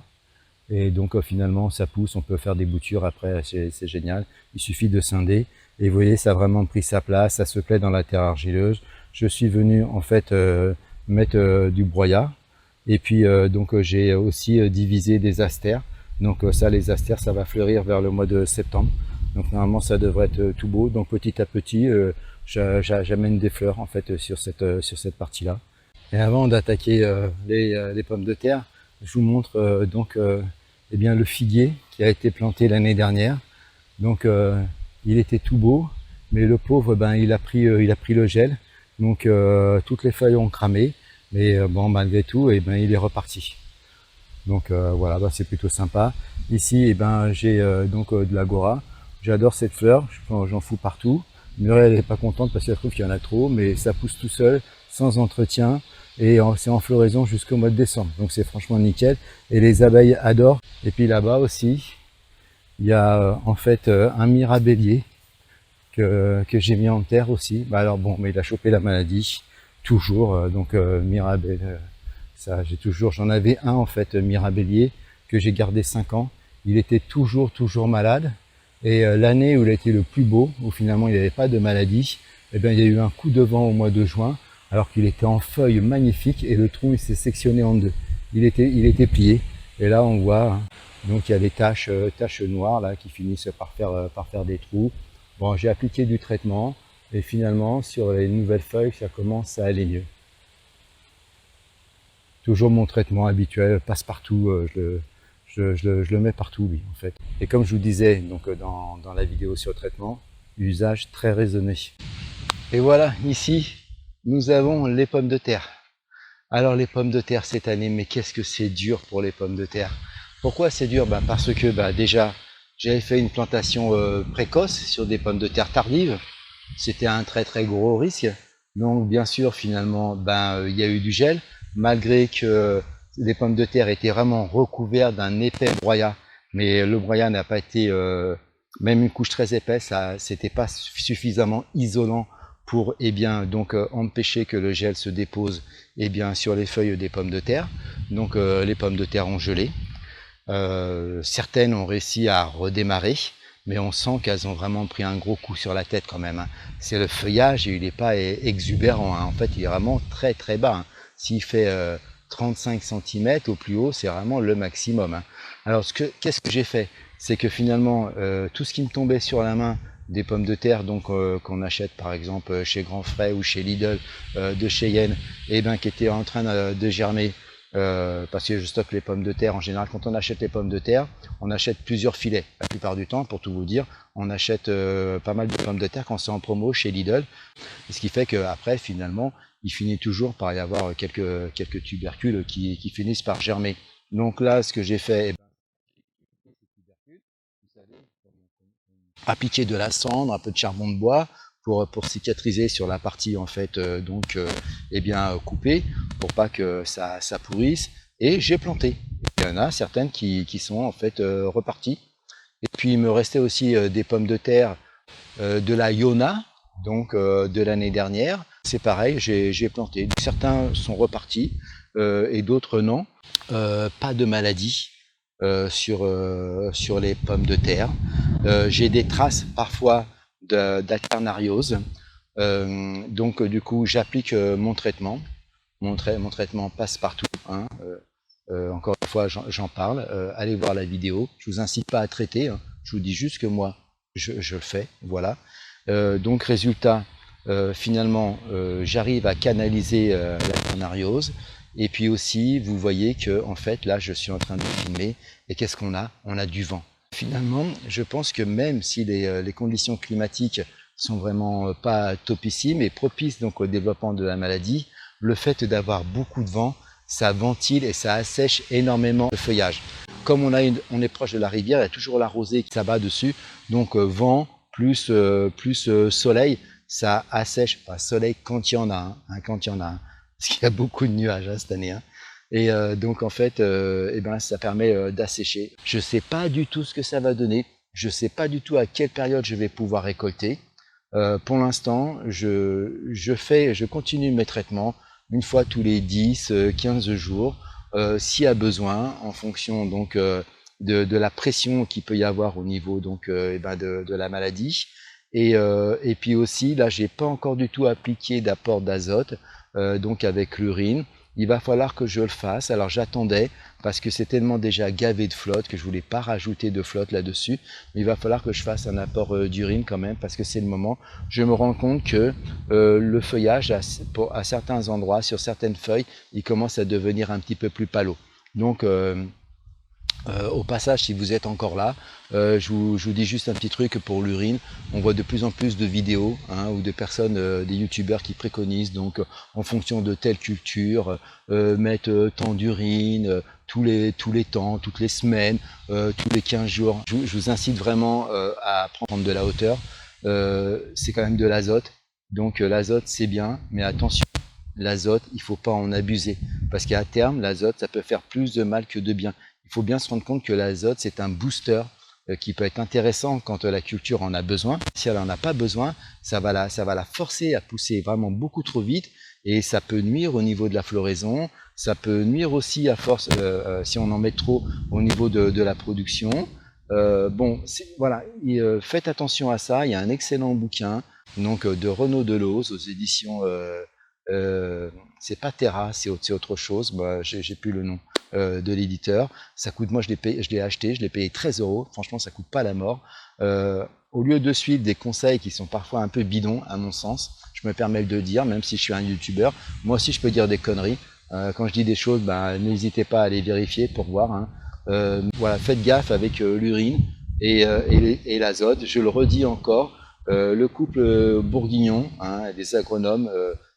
S1: Et donc finalement ça pousse, on peut faire des boutures après, c'est génial. Il suffit de scinder, et vous voyez ça a vraiment pris sa place, ça se plaît dans la terre argileuse. Je suis venu en fait mettre du broyat, et puis j'ai aussi divisé des astères. Donc ça, les astères, ça va fleurir vers le mois de septembre. Donc normalement ça devrait être tout beau. Donc petit à petit, j'amène des fleurs en fait sur cette partie-là. Et avant d'attaquer les pommes de terre, je vous montre le figuier qui a été planté l'année dernière. Donc il était tout beau, mais le pauvre il a pris le gel. Donc toutes les feuilles ont cramé, mais malgré tout il est reparti. Donc voilà, c'est plutôt sympa. Ici j'ai de l'agora. J'adore cette fleur, j'en fous partout. Muriel n'est pas contente parce qu'elle trouve qu'il y en a trop, mais ça pousse tout seul, sans entretien, et c'est en floraison jusqu'au mois de décembre. Donc c'est franchement nickel, et les abeilles adorent. Et puis là-bas aussi, Il y a en fait un mirabellier que j'ai mis en terre aussi. Bah alors bon, mais il a chopé la maladie, toujours, donc mirabelle, ça, j'en avais un en fait, mirabellier, que j'ai gardé 5 ans. Il était toujours malade. Et l'année où il a été le plus beau, où finalement il n'avait pas de maladie, eh bien il y a eu un coup de vent au mois de juin, alors qu'il était en feuilles magnifiques et le tronc il s'est sectionné en deux. Il était plié. Et là on voit, hein, donc il y a des taches noires là qui finissent par faire des trous. Bon, j'ai appliqué du traitement et finalement sur les nouvelles feuilles ça commence à aller mieux. Toujours mon traitement habituel, passe-partout, je le mets partout lui en fait. Et comme je vous disais donc dans la vidéo sur le traitement, usage très raisonné. Et voilà, ici nous avons les pommes de terre. Alors les pommes de terre cette année, mais qu'est-ce que c'est dur pour les pommes de terre. Pourquoi c'est dur? Parce que déjà j'avais fait une plantation précoce sur des pommes de terre tardives. C'était un très gros risque. Donc bien sûr finalement il y a eu du gel, malgré que les pommes de terre étaient vraiment recouvertes d'un épais broyat, mais le broyat n'a pas été même une couche très épaisse, ça c'était pas suffisamment isolant pour empêcher que le gel se dépose sur les feuilles des pommes de terre. Donc les pommes de terre ont gelé. Certaines ont réussi à redémarrer, mais on sent qu'elles ont vraiment pris un gros coup sur la tête quand même. C'est le feuillage, il n'est pas exubérant. En fait, il est vraiment très bas. S'il fait 35 cm au plus haut, c'est vraiment le maximum. Alors, qu'est-ce que j'ai fait? C'est que finalement, tout ce qui me tombait sur la main, des pommes de terre qu'on achète par exemple chez Grand Frais ou chez Lidl de Cheyenne, qui étaient en train de germer, parce que je stocke les pommes de terre. En général, quand on achète les pommes de terre, on achète plusieurs filets. La plupart du temps, pour tout vous dire, on achète pas mal de pommes de terre quand c'est en promo chez Lidl. Ce qui fait qu'après, finalement, il finit toujours par y avoir quelques tubercules qui finissent par germer. Donc là, ce que j'ai fait, appliquer de la cendre, un peu de charbon de bois pour cicatriser sur la partie en fait coupée, pour pas que ça pourrisse. Et j'ai planté. Il y en a certaines qui sont en fait reparties. Et puis il me restait aussi des pommes de terre de la Yona, donc de l'année dernière. C'est pareil, j'ai planté. Certains sont repartis et d'autres non. Pas de maladie sur les pommes de terre. J'ai des traces parfois d'alternariose. Donc du coup, j'applique mon traitement. Mon traitement passe partout. Encore une fois, j'en parle. Allez voir la vidéo. Je vous incite pas à traiter. Je vous dis juste que moi, je le fais. Voilà. Donc résultat, finalement, j'arrive à canaliser l'alternariose. Et puis aussi, vous voyez que en fait, là, je suis en train de filmer. Et qu'est-ce qu'on a? On a du vent. Finalement, je pense que même si les conditions climatiques sont vraiment pas topissimes et propices donc au développement de la maladie, le fait d'avoir beaucoup de vent, ça ventile et ça assèche énormément le feuillage. Comme on est proche de la rivière, il y a toujours la rosée qui s'abat dessus, donc vent plus soleil, ça assèche. Enfin, soleil quand il y en a, quand il y en a, parce qu'il y a beaucoup de nuages cette année. Et donc en fait, ça permet d'assécher. Je sais pas du tout ce que ça va donner. Je sais pas du tout à quelle période je vais pouvoir récolter. Pour l'instant, je continue mes traitements une fois tous les 10-15 jours, s'il y a besoin, en fonction donc de la pression qu'il peut y avoir au niveau donc de la maladie. Et puis aussi, là, j'ai pas encore du tout appliqué d'apport d'azote, donc avec l'urine. Il va falloir que je le fasse. Alors j'attendais parce que c'est tellement déjà gavé de flotte que je voulais pas rajouter de flotte là-dessus. Mais il va falloir que je fasse un apport d'urine quand même parce que c'est le moment. Je me rends compte que le feuillage, à certains endroits, sur certaines feuilles, il commence à devenir un petit peu plus palo. Donc au passage, si vous êtes encore là, je vous dis juste un petit truc pour l'urine. On voit de plus en plus de vidéos ou de personnes, des youtubeurs qui préconisent donc en fonction de telle culture, mettre tant d'urine tous les temps, toutes les semaines, tous les 15 jours. Je vous incite vraiment à prendre de la hauteur. C'est quand même de l'azote. Donc l'azote c'est bien, mais attention, l'azote, il ne faut pas en abuser. Parce qu'à terme, l'azote, ça peut faire plus de mal que de bien. Il faut bien se rendre compte que l'azote, c'est un booster qui peut être intéressant quand la culture en a besoin. Si elle en a pas besoin, ça va la forcer à pousser vraiment beaucoup trop vite et ça peut nuire au niveau de la floraison, ça peut nuire aussi à force, si on en met trop au niveau de la production. Bon, voilà, faites attention à ça, il y a un excellent bouquin donc, de Renaud Deloz aux éditions, c'est pas Terra, c'est autre chose, bah, j'ai plus le nom de l'éditeur. Ça coûte, moi je l'ai acheté, je l'ai payé 13 €, franchement ça coûte pas la mort. Au lieu de suivre des conseils qui sont parfois un peu bidons à mon sens, je me permets de le dire, même si je suis un youtubeur, moi aussi je peux dire des conneries. Quand je dis des choses, bah, n'hésitez pas à les vérifier pour voir, hein. Voilà, faites gaffe avec l'urine et l'azote. Je le redis encore, le couple bourguignon, hein, des agronomes,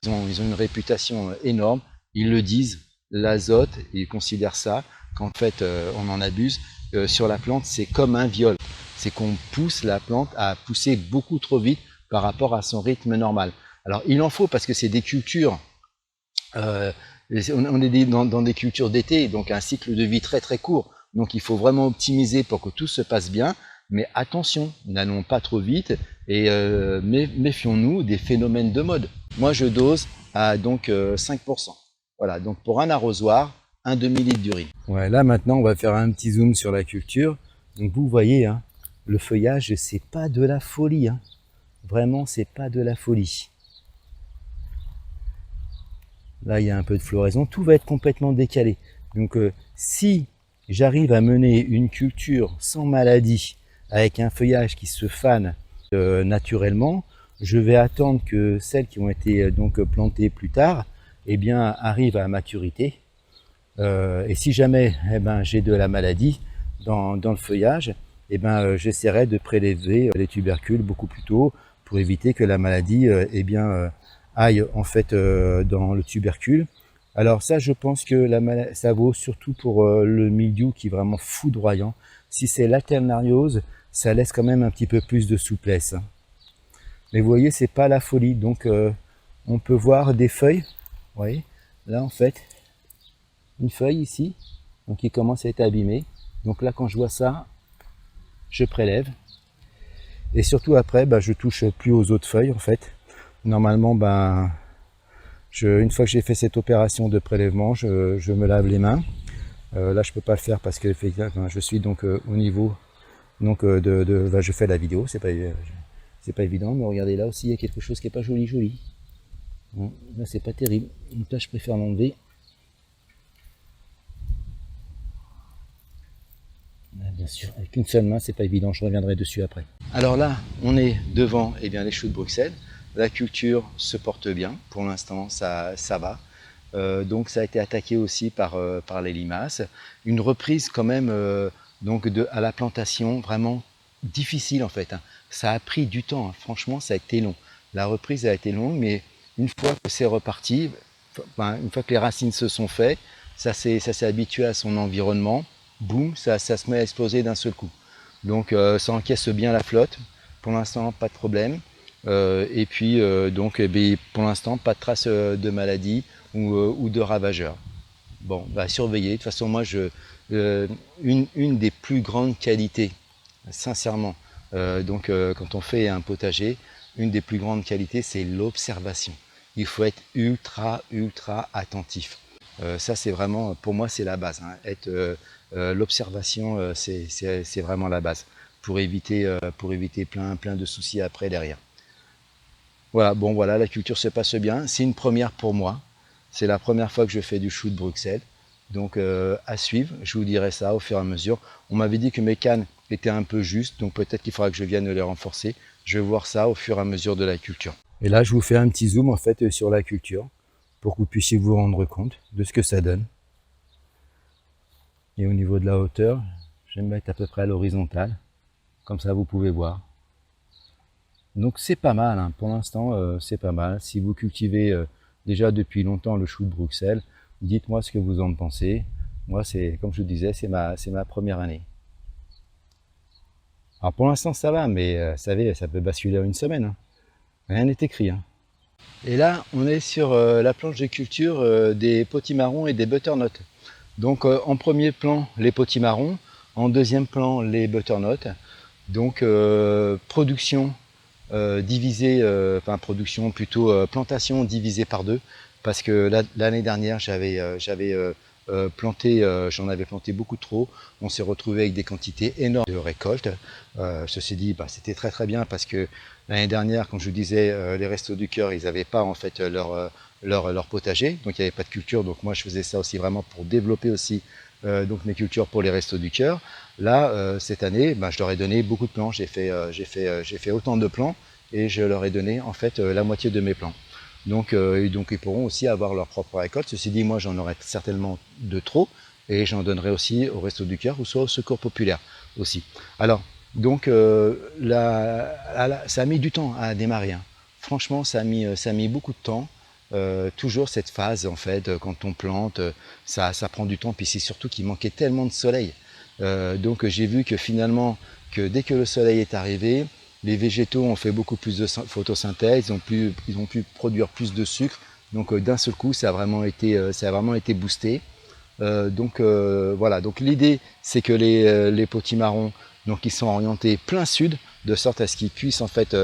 S1: ils ont une réputation énorme. Ils le disent, l'azote, ils considèrent ça, qu'en fait on en abuse. Sur la plante, c'est comme un viol. C'est qu'on pousse la plante à pousser beaucoup trop vite par rapport à son rythme normal. Alors il en faut parce que c'est des cultures, on est dans des cultures d'été, donc un cycle de vie très très court. Donc il faut vraiment optimiser pour que tout se passe bien. Mais attention, n'allons pas trop vite et méfions-nous des phénomènes de mode. Moi je dose à donc 5%. Voilà, donc pour un arrosoir, un demi-litre d'urine. Ouais, là maintenant on va faire un petit zoom sur la culture. Donc vous voyez, hein, le feuillage c'est pas de la folie, hein. Vraiment c'est pas de la folie. Là il y a un peu de floraison, tout va être complètement décalé. Donc si j'arrive à mener une culture sans maladie, avec un feuillage qui se fane naturellement, je vais attendre que celles qui ont été donc plantées plus tard, eh bien, arrivent à maturité. Et si jamais j'ai de la maladie dans le feuillage, eh j'essaierai de prélever les tubercules beaucoup plus tôt pour éviter que la maladie aille en fait dans le tubercule. Alors ça, je pense que ça vaut surtout pour le mildiou qui est vraiment foudroyant. Si c'est l'alternariose, ça laisse quand même un petit peu plus de souplesse. Mais vous voyez, c'est pas la folie. Donc on peut voir des feuilles. Vous voyez, là en fait, une feuille ici, donc qui commence à être abîmée. Donc là, quand je vois ça, je prélève. Et surtout après, je touche plus aux autres feuilles en fait. Normalement, une fois que j'ai fait cette opération de prélèvement, je me lave les mains. Là, je peux pas le faire parce que je suis donc au niveau donc je fais la vidéo. C'est pas évident, mais regardez là aussi, il y a quelque chose qui est pas joli. Bon, là, c'est pas terrible. Donc là, je préfère l'enlever. Bien sûr, avec une seule main, c'est pas évident. Je reviendrai dessus après. Alors là, on est devant les choux de Bruxelles. La culture se porte bien, pour l'instant ça va. Donc ça a été attaqué aussi par les limaces. Une reprise quand même à la plantation vraiment difficile en fait, hein. Ça a pris du temps, hein. Franchement ça a été long. La reprise a été longue, mais une fois que c'est reparti, une fois que les racines se sont faites, ça s'est habitué à son environnement, boum, ça se met à exploser d'un seul coup. Donc ça encaisse bien la flotte, pour l'instant pas de problème. Et puis pour l'instant pas de traces de maladie ou de ravageurs. Bon, surveiller. De toute façon, moi, une des plus grandes qualités, sincèrement, quand on fait un potager, une des plus grandes qualités, c'est l'observation. Il faut être ultra attentif. Ça, c'est vraiment, pour moi, c'est la base, hein. L'observation, c'est vraiment la base pour éviter plein de soucis après derrière. Voilà, bon voilà, la culture se passe bien. C'est une première pour moi. C'est la première fois que je fais du chou de Bruxelles. Donc à suivre, je vous dirai ça au fur et à mesure. On m'avait dit que mes cannes étaient un peu justes, donc peut-être qu'il faudra que je vienne les renforcer. Je vais voir ça au fur et à mesure de la culture. Et là, je vous fais un petit zoom en fait sur la culture pour que vous puissiez vous rendre compte de ce que ça donne. Et au niveau de la hauteur, je vais me mettre à peu près à l'horizontale. Comme ça, vous pouvez voir. Donc c'est pas mal, hein. Pour l'instant c'est pas mal. Si vous cultivez déjà depuis longtemps le chou de Bruxelles, dites-moi ce que vous en pensez. Moi, comme je vous disais, c'est ma première année. Alors pour l'instant ça va, mais vous savez, ça peut basculer en une semaine, hein. Rien n'est écrit, hein. Et là on est sur la planche de culture des potimarrons et des butternuts. Donc en premier plan les potimarrons. En deuxième plan, les butternuts. Donc production divisée, enfin production plutôt plantation divisée par deux, parce que l'année dernière j'avais planté, j'en avais planté beaucoup trop. On s'est retrouvé avec des quantités énormes de récoltes. Ceci dit, bah, c'était très très bien parce que l'année dernière, comme je vous disais, les Restos du Cœur, ils n'avaient pas en fait leur potager, donc il n'y avait pas de culture. Donc moi, je faisais ça aussi vraiment pour développer aussi donc mes cultures pour les Restos du Cœur. Là, cette année, ben, je leur ai donné beaucoup de plants. J'ai fait autant de plants et je leur ai donné en fait la moitié de mes plants. Donc ils pourront aussi avoir leur propre récolte. Ceci dit, moi, j'en aurai certainement de trop et j'en donnerai aussi au Resto du Cœur ou soit au Secours Populaire aussi. Alors, donc, ça a mis du temps à démarrer, hein. Franchement, ça a mis beaucoup de temps. Toujours cette phase, en fait, quand on plante, ça prend du temps. Puis c'est surtout qu'il manquait tellement de soleil. Donc j'ai vu que finalement, que dès que le soleil est arrivé, les végétaux ont fait beaucoup plus de photosynthèse, ils ont pu produire plus de sucre. Donc d'un seul coup, ça a vraiment été boosté. Voilà, donc l'idée c'est que les potimarrons, donc ils sont orientés plein sud, de sorte à ce qu'ils puissent en fait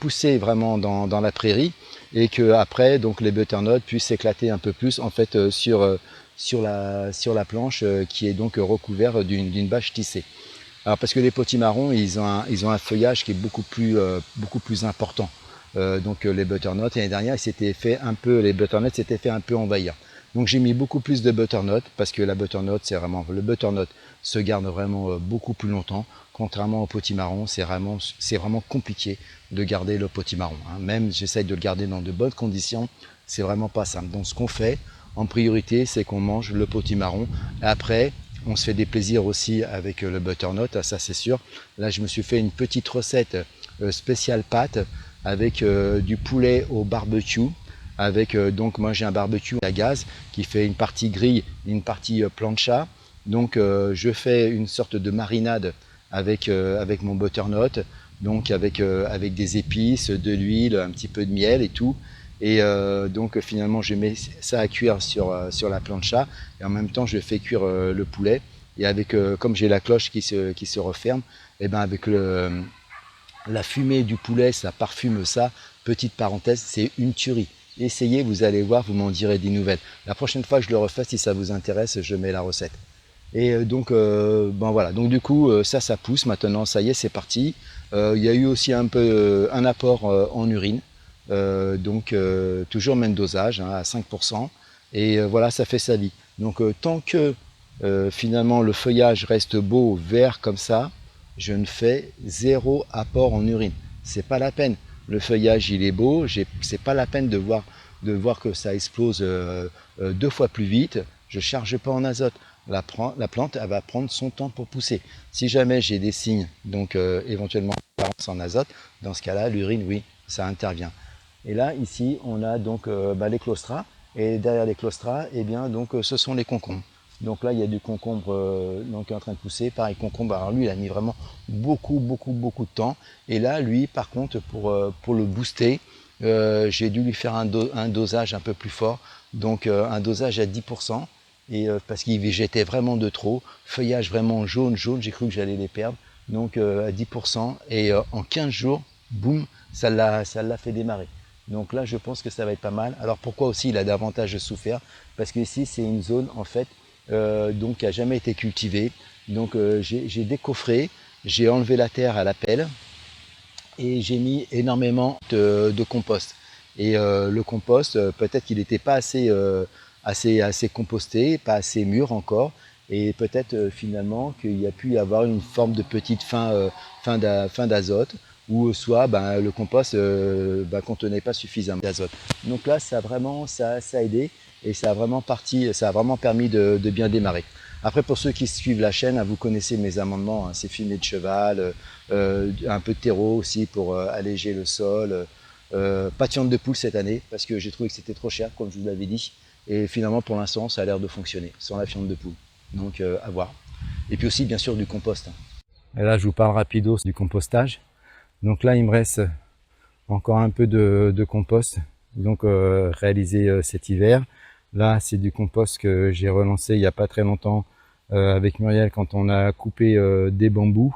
S1: pousser vraiment dans la prairie, et que après donc les butternuts puissent s'éclater un peu plus en fait sur la planche qui est donc recouverte d'une bâche tissée. Alors parce que les potimarrons, ils ont un feuillage qui est beaucoup plus important. Les butternuts, l'année dernière, les butternuts s'étaient fait un peu envahir. Donc j'ai mis beaucoup plus de butternut parce que le butternut se garde vraiment beaucoup plus longtemps. Contrairement au potimarron, c'est vraiment compliqué de garder le potimarron, hein. Même j'essaye de le garder dans de bonnes conditions, c'est vraiment pas simple. Donc ce qu'on fait en priorité, c'est qu'on mange le potimarron. Après, on se fait des plaisirs aussi avec le butternut, ça c'est sûr. Là, je me suis fait une petite recette spéciale pâte avec du poulet au barbecue. Donc moi j'ai un barbecue à gaz qui fait une partie grille, une partie plancha. Donc je fais une sorte de marinade avec mon butternut, donc avec des épices, de l'huile, un petit peu de miel et tout. Et donc finalement je mets ça à cuire sur la plancha, et en même temps je fais cuire le poulet. Et comme j'ai la cloche qui se referme, et ben avec la fumée du poulet, ça parfume ça. Petite parenthèse, c'est une tuerie. Essayez, vous allez voir, vous m'en direz des nouvelles. La prochaine fois que je le refais, si ça vous intéresse, je mets la recette. Et ben voilà, donc du coup ça pousse maintenant, ça y est, c'est parti. Il y a eu aussi un peu un apport en urine, toujours même dosage, hein, à 5%. Et voilà, ça fait sa vie. Donc tant que finalement le feuillage reste beau, vert comme ça, je ne fais zéro apport en urine. C'est pas la peine. Le feuillage il est beau, c'est pas la peine de voir que ça explose 2 fois plus vite. Je charge pas en azote. La plante elle va prendre son temps pour pousser. Si jamais j'ai des signes, donc éventuellement carence en azote, dans ce cas-là, l'urine, oui, ça intervient. Et là, ici, on a donc les claustras, et derrière les claustras, eh bien, donc, ce sont les concombres. Donc là, il y a du concombre qui est en train de pousser. Pareil, concombre, alors lui, il a mis vraiment beaucoup de temps. Et là, lui, par contre, pour le booster, j'ai dû lui faire un dosage un peu plus fort, donc un dosage à 10%. Et parce qu'il végétait vraiment de trop, feuillage vraiment jaune, j'ai cru que j'allais les perdre, donc à 10%, et en 15 jours, boum, ça l'a fait démarrer. Donc là, je pense que ça va être pas mal. Alors pourquoi aussi il a davantage souffert? Parce que ici, c'est une zone en fait donc qui n'a jamais été cultivée. Donc j'ai décoffré, j'ai enlevé la terre à la pelle et j'ai mis énormément de compost. Et le compost, peut-être qu'il n'était pas assez composté, pas assez mûr encore, et peut-être finalement qu'il y a pu y avoir une forme de petite fin d'azote, ou soit le compost contenait pas suffisamment d'azote. Donc là, ça a aidé, et ça a vraiment permis de bien démarrer. Après, pour ceux qui suivent la chaîne, vous connaissez mes amendements, hein, c'est fumier de cheval, un peu de terreau aussi pour alléger le sol. Pas de viande de poule cette année parce que j'ai trouvé que c'était trop cher, comme je vous l'avais dit. Et finalement, pour l'instant, ça a l'air de fonctionner sans la viande de poule. Donc, à voir. Et puis aussi, bien sûr, du compost, hein. Et là, je vous parle rapido du compostage. Donc là, il me reste encore un peu de compost, donc réalisé cet hiver. Là, c'est du compost que j'ai relancé il n'y a pas très longtemps avec Muriel quand on a coupé des bambous.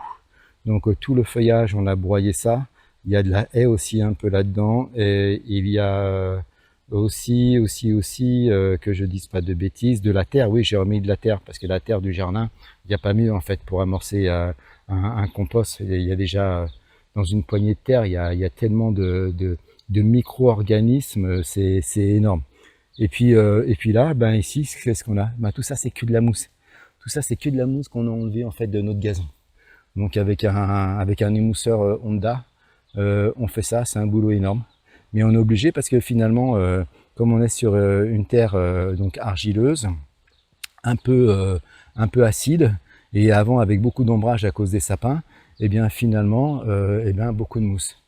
S1: Donc tout le feuillage, on a broyé ça. Il y a de la haie aussi un peu là-dedans. Et il y a aussi, que je dise pas de bêtises, de la terre. Oui, j'ai remis de la terre parce que la terre du jardin, il n'y a pas mieux en fait pour amorcer un compost. Il y a déjà dans une poignée de terre, il y a tellement de micro-organismes, c'est énorme. Et puis là, ben ici, qu'est-ce qu'on a? Ben tout ça, c'est que de la mousse. Tout ça, c'est que de la mousse qu'on a enlevé en fait de notre gazon. Donc avec un émousseur Honda, on fait ça, c'est un boulot énorme. Mais on est obligé parce que finalement, comme on est sur une terre donc argileuse, un peu acide, et avant avec beaucoup d'ombrage à cause des sapins, et bien finalement, beaucoup de mousse.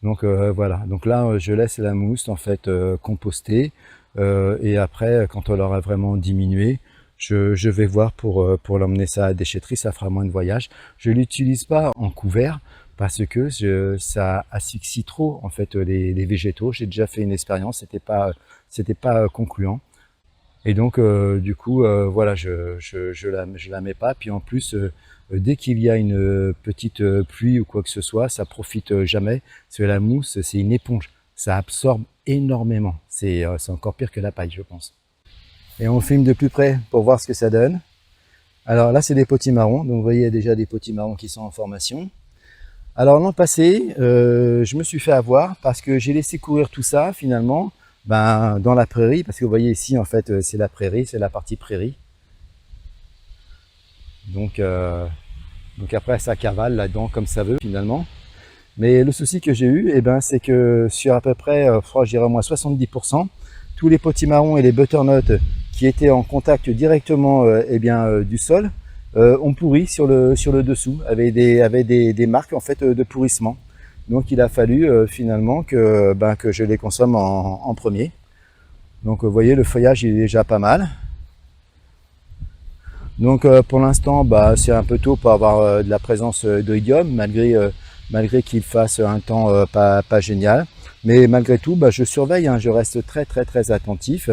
S1: Donc voilà, donc là je laisse la mousse en fait composter, et après quand on l'aura vraiment diminué, je vais voir pour l'emmener ça à la déchetterie, ça fera moins de voyage. Je ne l'utilise pas en couvert parce que ça asphyxie trop en fait les végétaux. J'ai déjà fait une expérience, c'était pas concluant. Et donc du coup voilà, je la mets pas. Puis en plus dès qu'il y a une petite pluie ou quoi que ce soit, ça profite jamais. Parce que la mousse, c'est une éponge, ça absorbe énormément. C'est encore pire que la paille, je pense. Et on filme de plus près pour voir ce que ça donne. Alors là, c'est des potimarrons. Donc vous voyez, il y a déjà des potimarrons qui sont en formation. Alors l'an passé, je me suis fait avoir parce que j'ai laissé courir tout ça finalement dans la prairie. Parce que vous voyez ici, en fait, c'est la prairie, c'est la partie prairie. Donc après, ça cavale là-dedans comme ça veut finalement. Mais le souci que j'ai eu, c'est que sur à peu près, je dirais au moins 70%, tous les potimarrons et les butternuts qui étaient en contact directement du sol ont pourri sur le dessous, avaient des marques en fait de pourrissement. Donc il a fallu finalement que je les consomme en premier. Donc vous voyez, le feuillage il est déjà pas mal. Donc pour l'instant, c'est un peu tôt pour avoir de la présence d'oïdium, malgré qu'il fasse un temps pas génial. Mais malgré tout, je surveille, je reste très attentif,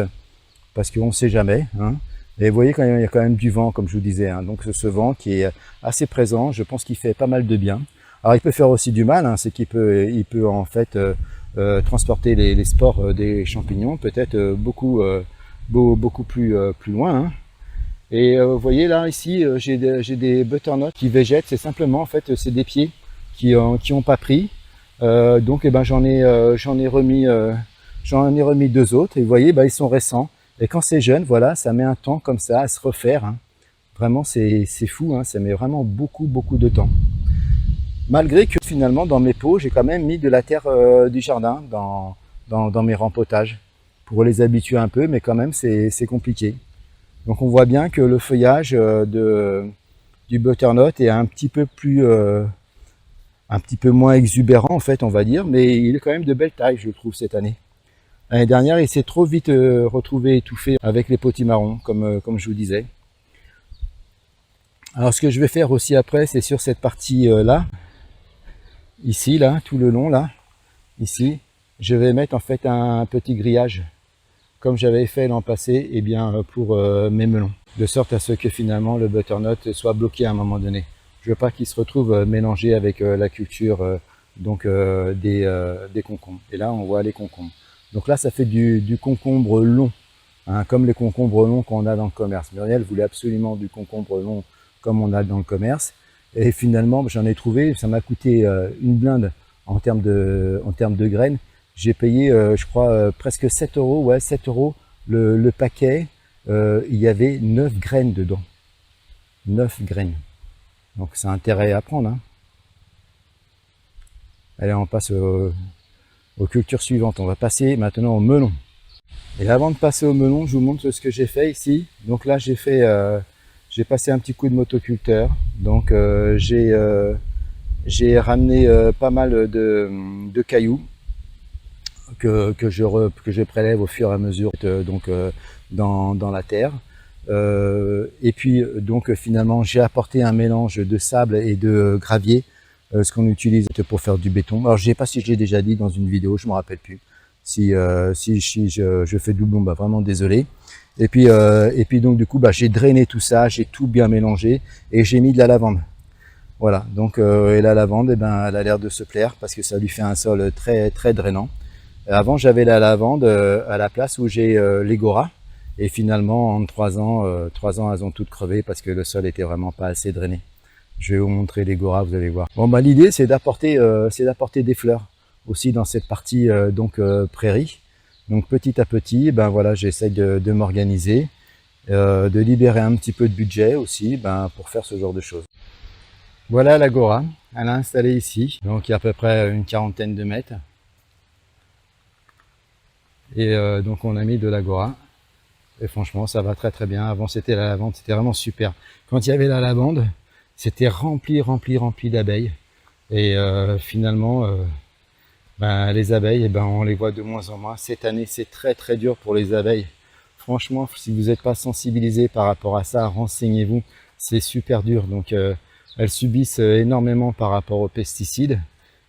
S1: parce qu'on ne sait jamais. Et vous voyez, il y a quand même du vent, comme je vous disais. Donc ce vent qui est assez présent, je pense qu'il fait pas mal de bien. Alors il peut faire aussi du mal, c'est qu'il peut en fait transporter les spores des champignons, peut-être beaucoup plus loin. Et vous voyez là, ici, j'ai des butternuts qui végètent. C'est simplement, en fait, c'est des pieds qui ont pas pris. Donc, j'en ai remis deux autres. Et vous voyez, ils sont récents. Et quand c'est jeune, voilà, ça met un temps comme ça à se refaire. Vraiment, c'est fou. Ça met vraiment beaucoup de temps. Malgré que finalement, dans mes pots, j'ai quand même mis de la terre du jardin dans mes rempotages pour les habituer un peu, mais quand même, c'est compliqué. Donc on voit bien que le feuillage du butternut est un petit peu moins exubérant en fait, on va dire, mais il est quand même de belle taille, je trouve, cette année. L'année dernière, il s'est trop vite retrouvé étouffé avec les potimarrons, comme je vous disais. Alors ce que je vais faire aussi après, c'est sur cette partie là, ici, là, tout le long, là, ici, je vais mettre en fait un petit grillage, comme j'avais fait l'an passé, pour mes melons, de sorte à ce que finalement le butternut soit bloqué à un moment donné. Je veux pas qu'il se retrouve mélangé avec la culture des concombres. Et là, on voit les concombres. Donc là, ça fait du concombre long, comme les concombres longs qu'on a dans le commerce. Muriel voulait absolument du concombre long comme on a dans le commerce. Et finalement, j'en ai trouvé, ça m'a coûté une blinde en termes de graines. J'ai payé, je crois, presque 7 euros, ouais, 7 euros le paquet. Il y avait 9 graines dedans. 9 graines. Donc c'est intérêt à prendre. Allez, on passe aux cultures suivantes. On va passer maintenant au melon. Et avant de passer au melon, je vous montre ce que j'ai fait ici. Donc là, j'ai passé un petit coup de motoculteur. Donc j'ai ramené pas mal de cailloux que je prélève au fur et à mesure dans la terre. Et puis donc finalement j'ai apporté un mélange de sable et de gravier, ce qu'on utilise pour faire du béton. Alors je ne sais pas si je l'ai déjà dit dans une vidéo, je ne me rappelle plus. Si je fais doublon, vraiment désolé. Et puis donc du coup, j'ai drainé tout ça, j'ai tout bien mélangé et j'ai mis de la lavande. Voilà, donc et la lavande, elle a l'air de se plaire parce que ça lui fait un sol très très drainant. Avant, j'avais la lavande à la place où j'ai les goras. Et finalement, en 3 ans, elles ont toutes crevé parce que le sol était vraiment pas assez drainé. Je vais vous montrer les goras, vous allez voir. Bon, l'idée, c'est d'apporter des fleurs aussi dans cette partie prairie. Donc petit à petit, voilà, j'essaie de m'organiser, de libérer un petit peu de budget aussi pour faire ce genre de choses. Voilà l'agora, elle est installée ici, donc il y a à peu près une quarantaine de mètres. Et donc on a mis de l'agora. Et franchement, ça va très très bien. Avant, c'était la lavande, c'était vraiment super. Quand il y avait la lavande, c'était rempli d'abeilles. Et finalement, les abeilles, on les voit de moins en moins. Cette année, c'est très très dur pour les abeilles. Franchement, si vous n'êtes pas sensibilisé par rapport à ça, renseignez-vous. C'est super dur. Donc, elles subissent énormément par rapport aux pesticides.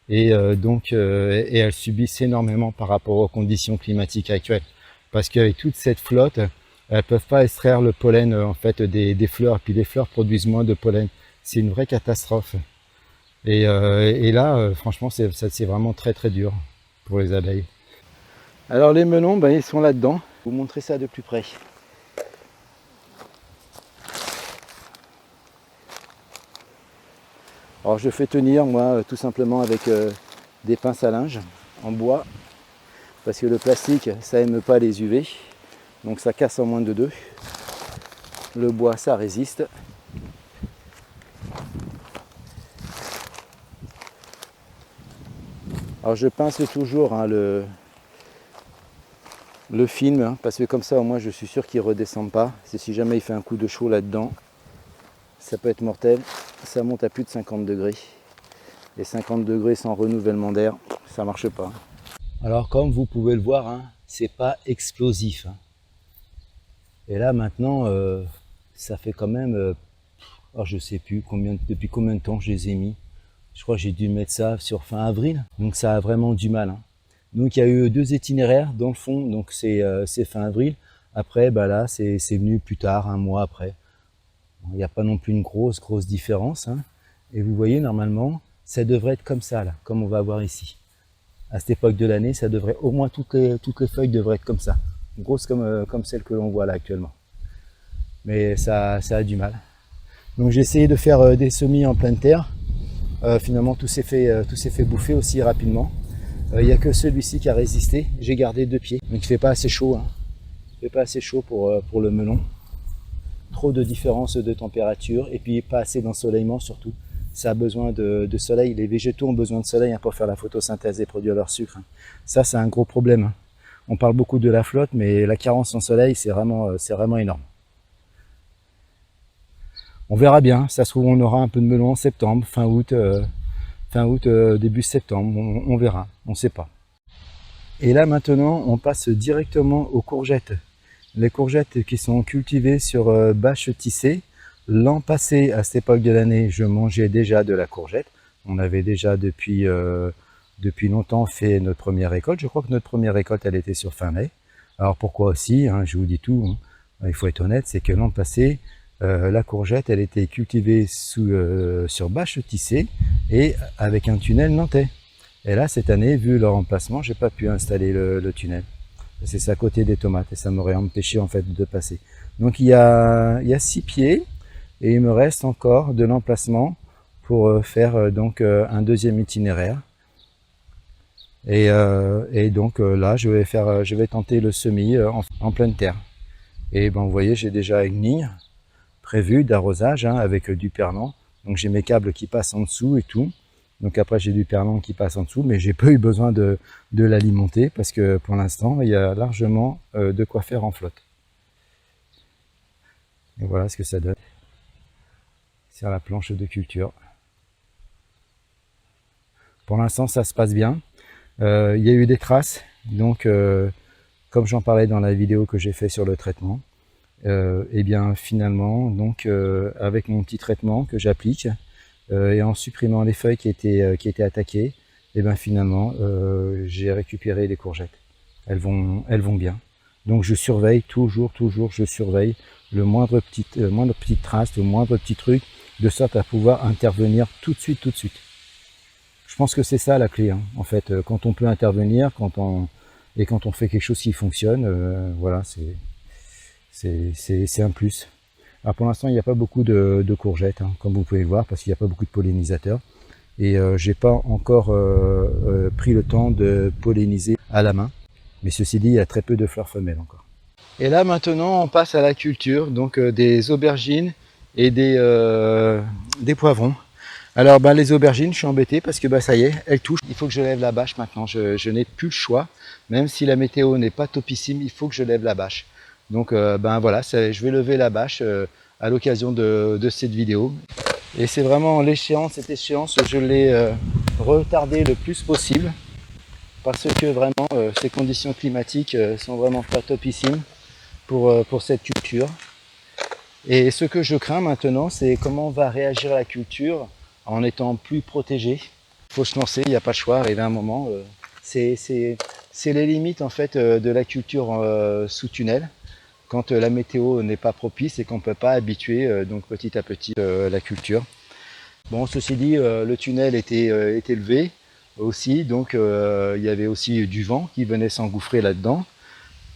S1: Et et elles subissent énormément par rapport aux conditions climatiques actuelles. Parce qu'avec toute cette flotte, elles peuvent pas extraire le pollen en fait des fleurs. Et puis les fleurs produisent moins de pollen. C'est une vraie catastrophe. Et là, franchement, c'est vraiment très très dur pour les abeilles. Alors les melons, ils sont là-dedans. Je vais vous montrer ça de plus près. Alors je fais tenir moi tout simplement avec des pinces à linge en bois. Parce que le plastique, ça aime pas les UV. Donc ça casse en moins de 2. Le bois, ça résiste. Alors je pince toujours le film, parce que comme ça au moins je suis sûr qu'il ne redescend pas. C'est si jamais il fait un coup de chaud là-dedans, ça peut être mortel. Ça monte à plus de 50 degrés. Et 50 degrés sans renouvellement d'air, ça marche pas. Alors comme vous pouvez le voir, c'est pas explosif. Et là maintenant, ça fait quand même, je sais plus depuis combien de temps je les ai mis. Je crois que j'ai dû mettre ça sur fin avril, donc ça a vraiment du mal. Donc il y a eu 2 itinéraires dans le fond, donc c'est fin avril. Après, là, c'est venu plus tard, un mois après. Il n'y a pas non plus une grosse différence. Et vous voyez, normalement, ça devrait être comme ça, là, comme on va voir ici. À cette époque de l'année, ça devrait, au moins toutes les feuilles devraient être comme ça. Grosses comme celles que l'on voit là actuellement. Mais ça a du mal. Donc j'ai essayé de faire des semis en pleine terre. Finalement, tout s'est fait bouffer aussi rapidement. Il n'y a que celui-ci qui a résisté. J'ai gardé 2 pieds. Donc il ne fait pas assez chaud. Il ne fait pas assez chaud pour le melon. Trop de différence de température et puis pas assez d'ensoleillement surtout. Ça a besoin de soleil. Les végétaux ont besoin de soleil pour faire la photosynthèse et produire leur sucre. Ça, c'est un gros problème. On parle beaucoup de la flotte, mais la carence en soleil, c'est vraiment énorme. On verra bien. Ça se trouve, on aura un peu de melon en septembre, fin août, début septembre. On verra. On ne sait pas. Et là, maintenant, on passe directement aux courgettes. Les courgettes qui sont cultivées sur bâche tissée. L'an passé, à cette époque de l'année, je mangeais déjà de la courgette. On avait déjà depuis longtemps fait notre première récolte. Je crois que notre première récolte, elle était sur fin mai. Alors pourquoi aussi, je vous dis tout, il faut être honnête, c'est que l'an passé, la courgette, elle était cultivée sur bâche tissée et avec un tunnel nantais. Et là, cette année, vu leur emplacement, j'ai pas pu installer le tunnel. C'est à côté des tomates et ça m'aurait empêché en fait de passer. Donc il y a 6 pieds et il me reste encore de l'emplacement pour faire un deuxième itinéraire. Et donc là, je vais tenter le semis en pleine terre. Et vous voyez, j'ai déjà une ligne prévue d'arrosage avec du perlant. Donc j'ai mes câbles qui passent en dessous et tout. Donc après j'ai du perlant qui passe en dessous, mais j'ai pas eu besoin de l'alimenter parce que pour l'instant il y a largement de quoi faire en flotte. Et voilà ce que ça donne sur la planche de culture. Pour l'instant ça se passe bien. Il y a eu des traces, donc comme j'en parlais dans la vidéo que j'ai fait sur le traitement, et bien finalement donc avec mon petit traitement que j'applique, et en supprimant les feuilles qui étaient attaquées, et bien finalement j'ai récupéré les courgettes. Elles vont bien. Donc je surveille toujours, je surveille le moindre petite trace, le moindre petit truc, de sorte à pouvoir intervenir tout de suite. Je pense que c'est ça la clé, hein. En fait, quand on peut intervenir, quand on fait quelque chose qui fonctionne, voilà, c'est un plus. Alors pour l'instant, il n'y a pas beaucoup de courgettes, hein, comme vous pouvez le voir, parce qu'il n'y a pas beaucoup de pollinisateurs. Et j'ai pas encore pris le temps de polliniser à la main. Mais ceci dit, il y a très peu de fleurs femelles encore. Et là maintenant, on passe à la culture, donc des aubergines et des poivrons. Alors les aubergines, je suis embêté parce que ça y est, elles touchent. Il faut que je lève la bâche maintenant. Je n'ai plus le choix. Même si la météo n'est pas topissime, il faut que je lève la bâche. Donc voilà, je vais lever la bâche à l'occasion de cette vidéo. Et c'est vraiment l'échéance, cette échéance, je l'ai retardée le plus possible. Parce que vraiment, ces conditions climatiques sont vraiment pas topissimes pour cette culture. Et ce que je crains maintenant, c'est comment va réagir la culture en étant plus protégée. Il faut se lancer, il n'y a pas le choix, arriver à un moment. C'est les limites en fait de la culture sous tunnel, quand la météo n'est pas propice et qu'on ne peut pas habituer donc petit à petit la culture. Bon, ceci dit, le tunnel était levé aussi, donc il y avait aussi du vent qui venait s'engouffrer là-dedans,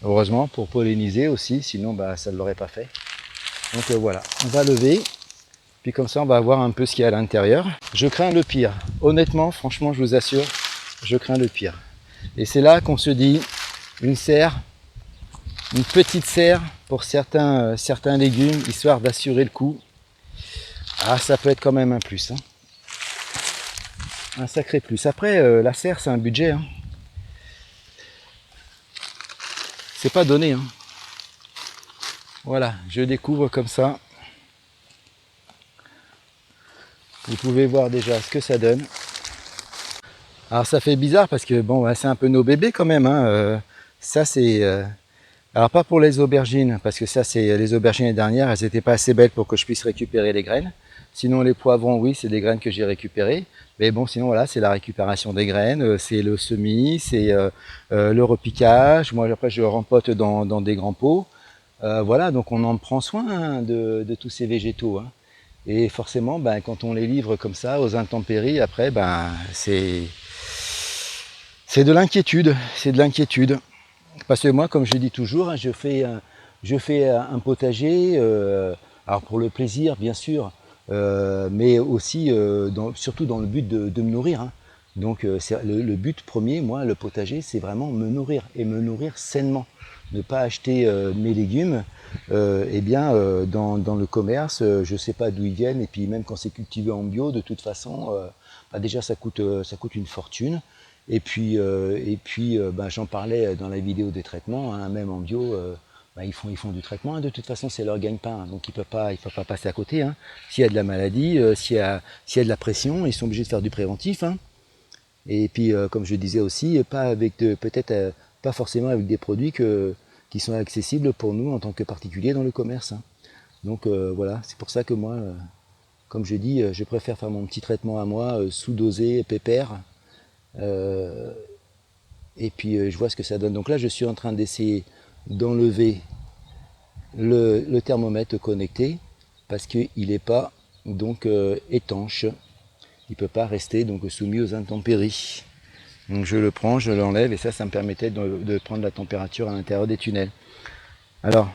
S1: heureusement pour polliniser aussi, sinon ça ne l'aurait pas fait. Donc voilà, on va lever, puis comme ça on va voir un peu ce qu'il y a à l'intérieur. Je crains le pire, honnêtement, franchement je vous assure, je crains le pire. Et c'est là qu'on se dit, une serre, une petite serre pour certains légumes, histoire d'assurer le coup. Ah, ça peut être quand même un plus, hein. Un sacré plus. Après, la serre c'est un budget, hein. C'est pas donné, hein. Voilà, je découvre comme ça. Vous pouvez voir déjà ce que ça donne. Alors ça fait bizarre parce que bon, c'est un peu nos bébés quand même, hein. Ça c'est... Alors pas pour les aubergines, parce que ça c'est les aubergines les dernières, elles n'étaient pas assez belles pour que je puisse récupérer les graines. Sinon les poivrons, oui, c'est des graines que j'ai récupérées. Mais bon, sinon voilà, c'est la récupération des graines, c'est le semis, c'est le repiquage. Moi après je rempote dans des grands pots. Voilà, donc on en prend soin, hein, de tous ces végétaux, hein. Et forcément, quand on les livre comme ça aux intempéries, après, c'est de l'inquiétude, Parce que moi, comme je dis toujours, hein, je fais un potager, alors pour le plaisir, bien sûr, mais aussi surtout dans le but de me nourrir, hein. Donc le but premier, moi, le potager, c'est vraiment me nourrir, et me nourrir sainement. Ne pas acheter mes légumes dans le commerce, je ne sais pas d'où ils viennent, et puis même quand c'est cultivé en bio, de toute façon, déjà ça coûte une fortune. Et puis j'en parlais dans la vidéo des traitements, hein, même en bio, ils font du traitement, hein, de toute façon c'est leur gagne-pain, hein, donc il ne faut pas passer à côté, hein. S'il y a de la maladie, s'il y a de la pression, ils sont obligés de faire du préventif, hein. Et puis comme je disais aussi, peut-être pas forcément avec des produits qui sont accessibles pour nous en tant que particuliers dans le commerce, hein. Donc voilà, c'est pour ça que moi, comme je dis, je préfère faire mon petit traitement à moi, sous-dosé, pépère. Et puis je vois ce que ça donne. Donc là je suis en train d'essayer d'enlever le thermomètre connecté parce qu'il n'est pas donc étanche. Il ne peut pas rester donc soumis aux intempéries. Donc je le prends, je l'enlève et ça me permettait de prendre la température à l'intérieur des tunnels. Alors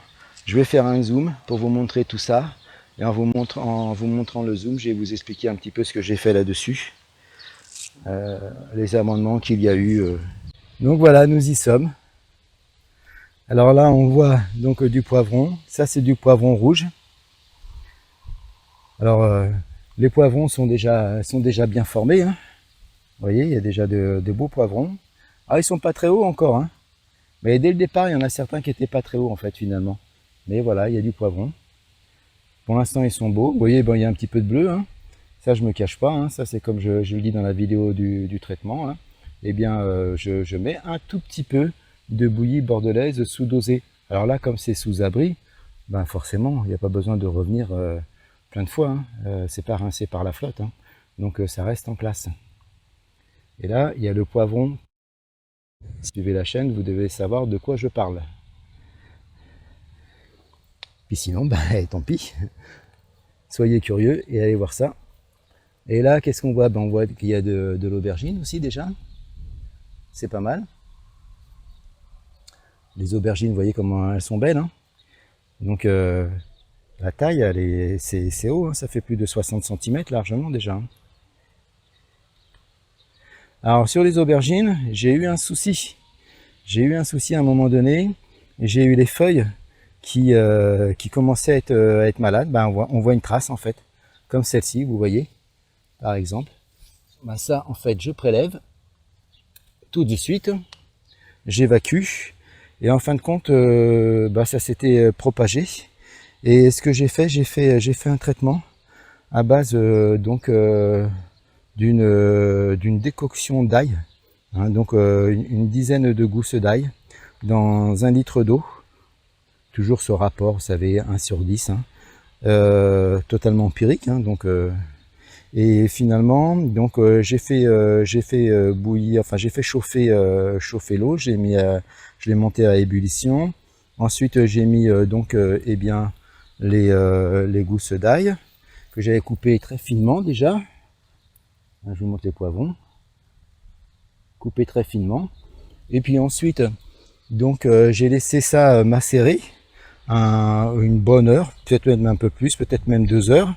S1: je vais faire un zoom pour vous montrer tout ça. Et en vous montrant le zoom, je vais vous expliquer un petit peu ce que j'ai fait là-dessus. Les amendements qu'il y a eu. Donc voilà, nous y sommes. Alors là, on voit donc du poivron. Ça, c'est du poivron rouge. Alors, les poivrons sont déjà bien formés, hein. Vous voyez, il y a déjà de beaux poivrons. Ah, ils sont pas très hauts encore, hein. Mais dès le départ, il y en a certains qui n'étaient pas très hauts, en fait, finalement. Mais voilà, il y a du poivron. Pour l'instant, ils sont beaux. Vous voyez, il y a un petit peu de bleu, hein. Ça, je me cache pas, hein. Ça, c'est comme je le dis dans la vidéo du traitement, hein. Eh bien, je mets un tout petit peu de bouillie bordelaise sous-dosée. Alors là, comme c'est sous abri, forcément, il n'y a pas besoin de revenir plein de fois, hein. C'est pas rincé par la flotte, hein. Donc ça reste en place. Et là, il y a le poivron. Si vous suivez la chaîne, vous devez savoir de quoi je parle. Puis sinon, ben, tant pis. Soyez curieux et allez voir ça. Et là, qu'est-ce qu'on voit? Ben, on voit qu'il y a de l'aubergine aussi déjà. C'est pas mal. Les aubergines, vous voyez comment elles sont belles. Hein. Donc la taille, c'est haut, hein, ça fait plus de 60 cm largement déjà. Hein. Alors sur les aubergines, j'ai eu un souci. J'ai eu un souci à un moment donné. J'ai eu les feuilles qui commençaient à être malades. Ben, on voit une trace en fait, comme celle-ci, vous voyez, par exemple. Ben, ça, en fait, je prélève tout de suite, j'évacue, et en fin de compte, ben, ça s'était propagé. Et ce que j'ai fait un traitement à base d'une décoction d'ail, hein, donc une dizaine de gousses d'ail dans 1 litre d'eau. Toujours ce rapport, vous savez, 1/10, hein, totalement empirique. Hein, donc, et finalement, donc j'ai fait bouillir, enfin j'ai fait chauffer l'eau. Je l'ai monté à ébullition. Ensuite, j'ai mis eh bien les gousses d'ail que j'avais coupées très finement déjà. Je vous montre les poivrons, coupés très finement. Et puis ensuite, donc j'ai laissé ça macérer une bonne heure, peut-être même un peu plus, peut-être même 2 heures.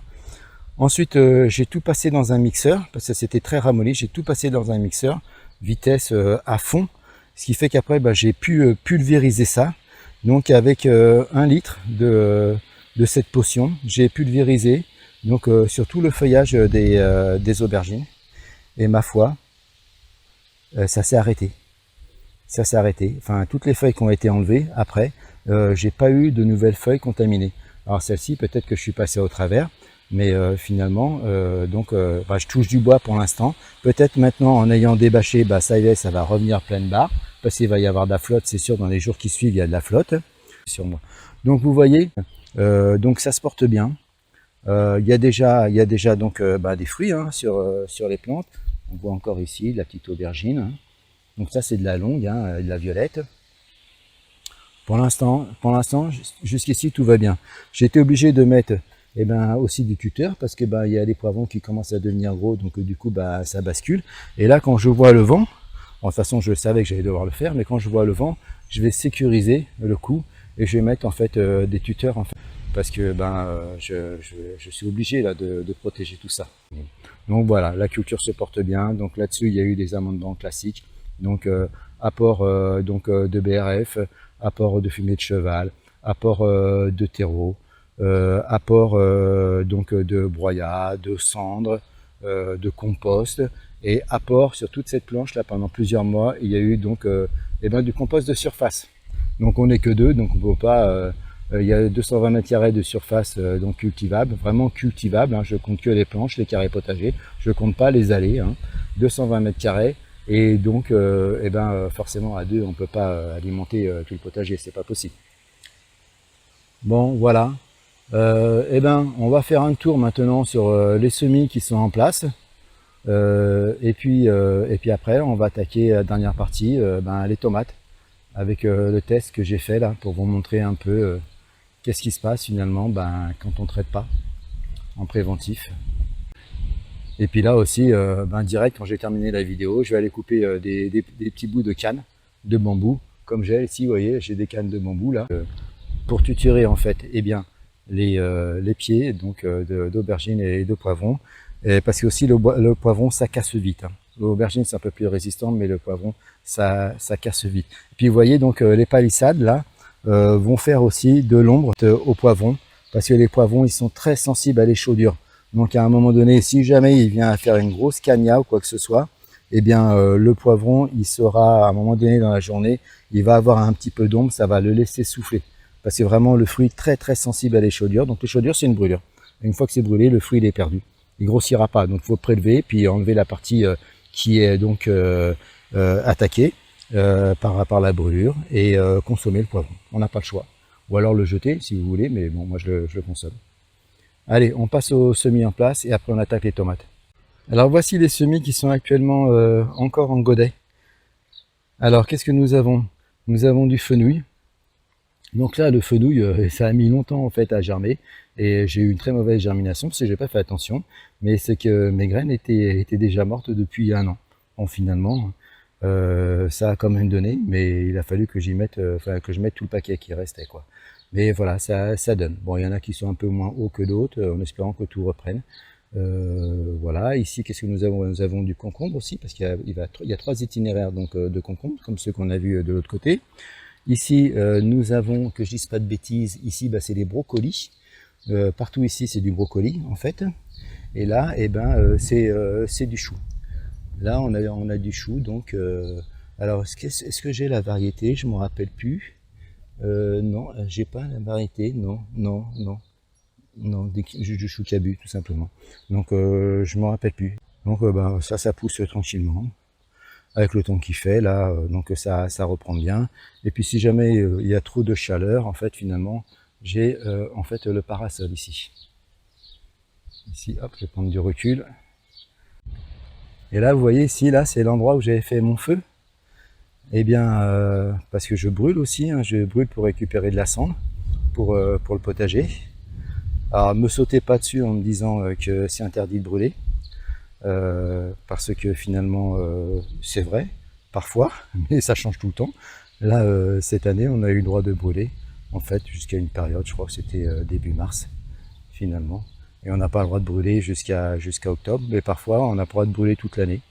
S1: Ensuite, j'ai tout passé dans un mixeur, parce que c'était très ramolli, j'ai tout passé dans un mixeur, vitesse à fond, ce qui fait qu'après, bah, j'ai pu pulvériser ça. Donc avec 1 litre de cette potion, j'ai pulvérisé donc, sur tout le feuillage des aubergines. Et ma foi, ça s'est arrêté. Ça s'est arrêté. Enfin, toutes les feuilles qui ont été enlevées, après, j'ai pas eu de nouvelles feuilles contaminées. Alors celle-ci, peut-être que je suis passé au travers, mais finalement, bah, je touche du bois pour l'instant. Peut-être maintenant, en ayant débâché, bah, ça y est, ça va revenir pleine barre, parce qu'il va y avoir de la flotte, c'est sûr, dans les jours qui suivent, il y a de la flotte sur moi. Donc vous voyez, donc ça se porte bien. Il y a déjà donc bah, des fruits hein, sur les plantes. On voit encore ici la petite aubergine. Hein. Donc ça c'est de la longue, hein, de la violette. Pour l'instant, jusqu'ici tout va bien. J'ai été obligé de mettre aussi du tuteur parce que il y a des poivrons qui commencent à devenir gros, donc du coup ça bascule. Et là quand je vois le vent, de toute façon je savais que j'allais devoir le faire, mais quand je vois le vent, je vais sécuriser le coup et je vais mettre en fait des tuteurs en fait, parce que je suis obligé là de protéger tout ça. Donc voilà, la culture se porte bien. Donc là-dessus, il y a eu des amendements classiques. Donc apport de BRF, apport de fumier de cheval, apport de terreau, apport de broyat, de cendres, de compost et apport sur toute cette planche là pendant plusieurs mois. Il y a eu donc du compost de surface. Donc on n'est que 2, donc on ne peut pas. Il y a 220 m² de surface donc cultivable, vraiment cultivable. Hein, je compte que les planches, les carrés potagers. Je compte pas les allées. Hein, 220 m². Et donc, forcément à 2, on ne peut pas alimenter tout le potager, c'est pas possible. Bon, voilà. On va faire un tour maintenant sur les semis qui sont en place. Et puis après, on va attaquer la dernière partie, les tomates, avec le test que j'ai fait là, pour vous montrer un peu qu'est-ce qui se passe finalement quand on ne traite pas en préventif. Et puis là aussi, direct, quand j'ai terminé la vidéo, je vais aller couper des petits bouts de canne de bambou, comme j'ai ici, vous voyez, j'ai des cannes de bambou là, pour tuturer en fait, les pieds donc d'aubergine et de poivron, parce que aussi le poivron ça casse vite. Hein. L'aubergine c'est un peu plus résistant, mais le poivron ça casse vite. Et puis vous voyez donc les palissades là vont faire aussi de l'ombre au poivron, parce que les poivrons ils sont très sensibles à l'échaudure. Donc à un moment donné, si jamais il vient à faire une grosse cagna ou quoi que ce soit, le poivron, il sera à un moment donné dans la journée, il va avoir un petit peu d'ombre, ça va le laisser souffler. Parce que vraiment le fruit est très très sensible à l'échaudure. Donc l'échaudure c'est une brûlure. Une fois que c'est brûlé, le fruit il est perdu. Il grossira pas. Donc il faut prélever puis enlever la partie qui est donc attaquée par la brûlure et consommer le poivron. On n'a pas le choix. Ou alors le jeter si vous voulez, mais bon moi je le consomme. Allez, on passe aux semis en place et après on attaque les tomates. Alors voici les semis qui sont actuellement encore en godet. Alors qu'est-ce que nous avons? Nous avons du fenouil, Donc là, le fenouil, ça a mis longtemps en fait à germer et j'ai eu une très mauvaise germination parce que j'ai pas fait attention. Mais c'est que mes graines étaient déjà mortes depuis 1 an. Bon, finalement, ça a quand même donné, mais il a fallu que j'y mette, que je mette tout le paquet qui restait, quoi. Mais voilà, ça donne. Bon, il y en a qui sont un peu moins hauts que d'autres, en espérant que tout reprenne. Voilà, ici, qu'est-ce que nous avons? Nous avons du concombre aussi, parce qu'il y a 3 itinéraires donc, de concombre, comme ceux qu'on a vus de l'autre côté. Ici, nous avons, que je dise pas de bêtises, ici, c'est des brocolis. Partout ici, c'est du brocoli, en fait. Et là, c'est du chou. Là, on a du chou, donc... alors, est-ce que j'ai la variété? Je ne me rappelle plus. Non, j'ai pas la variété, non, non, non. Non, du chou cabu, tout simplement. Donc, je ne me rappelle plus. Donc, ça pousse tranquillement. Avec le temps qu'il fait, là, donc ça reprend bien. Et puis, si jamais il y a trop de chaleur, en fait, finalement, j'ai en fait le parasol ici. Ici, hop, je vais prendre du recul. Et là, vous voyez ici, là, c'est l'endroit où j'avais fait mon feu. Eh bien, parce que je brûle aussi, hein, je brûle pour récupérer de la cendre pour le potager. Alors, me sautez pas dessus en me disant que c'est interdit de brûler, parce que finalement, c'est vrai, parfois, mais ça change tout le temps. Là, cette année, on a eu le droit de brûler, en fait, jusqu'à une période, je crois que c'était début mars, finalement. Et on n'a pas le droit de brûler jusqu'à octobre, mais parfois, on n'a pas le droit de brûler toute l'année.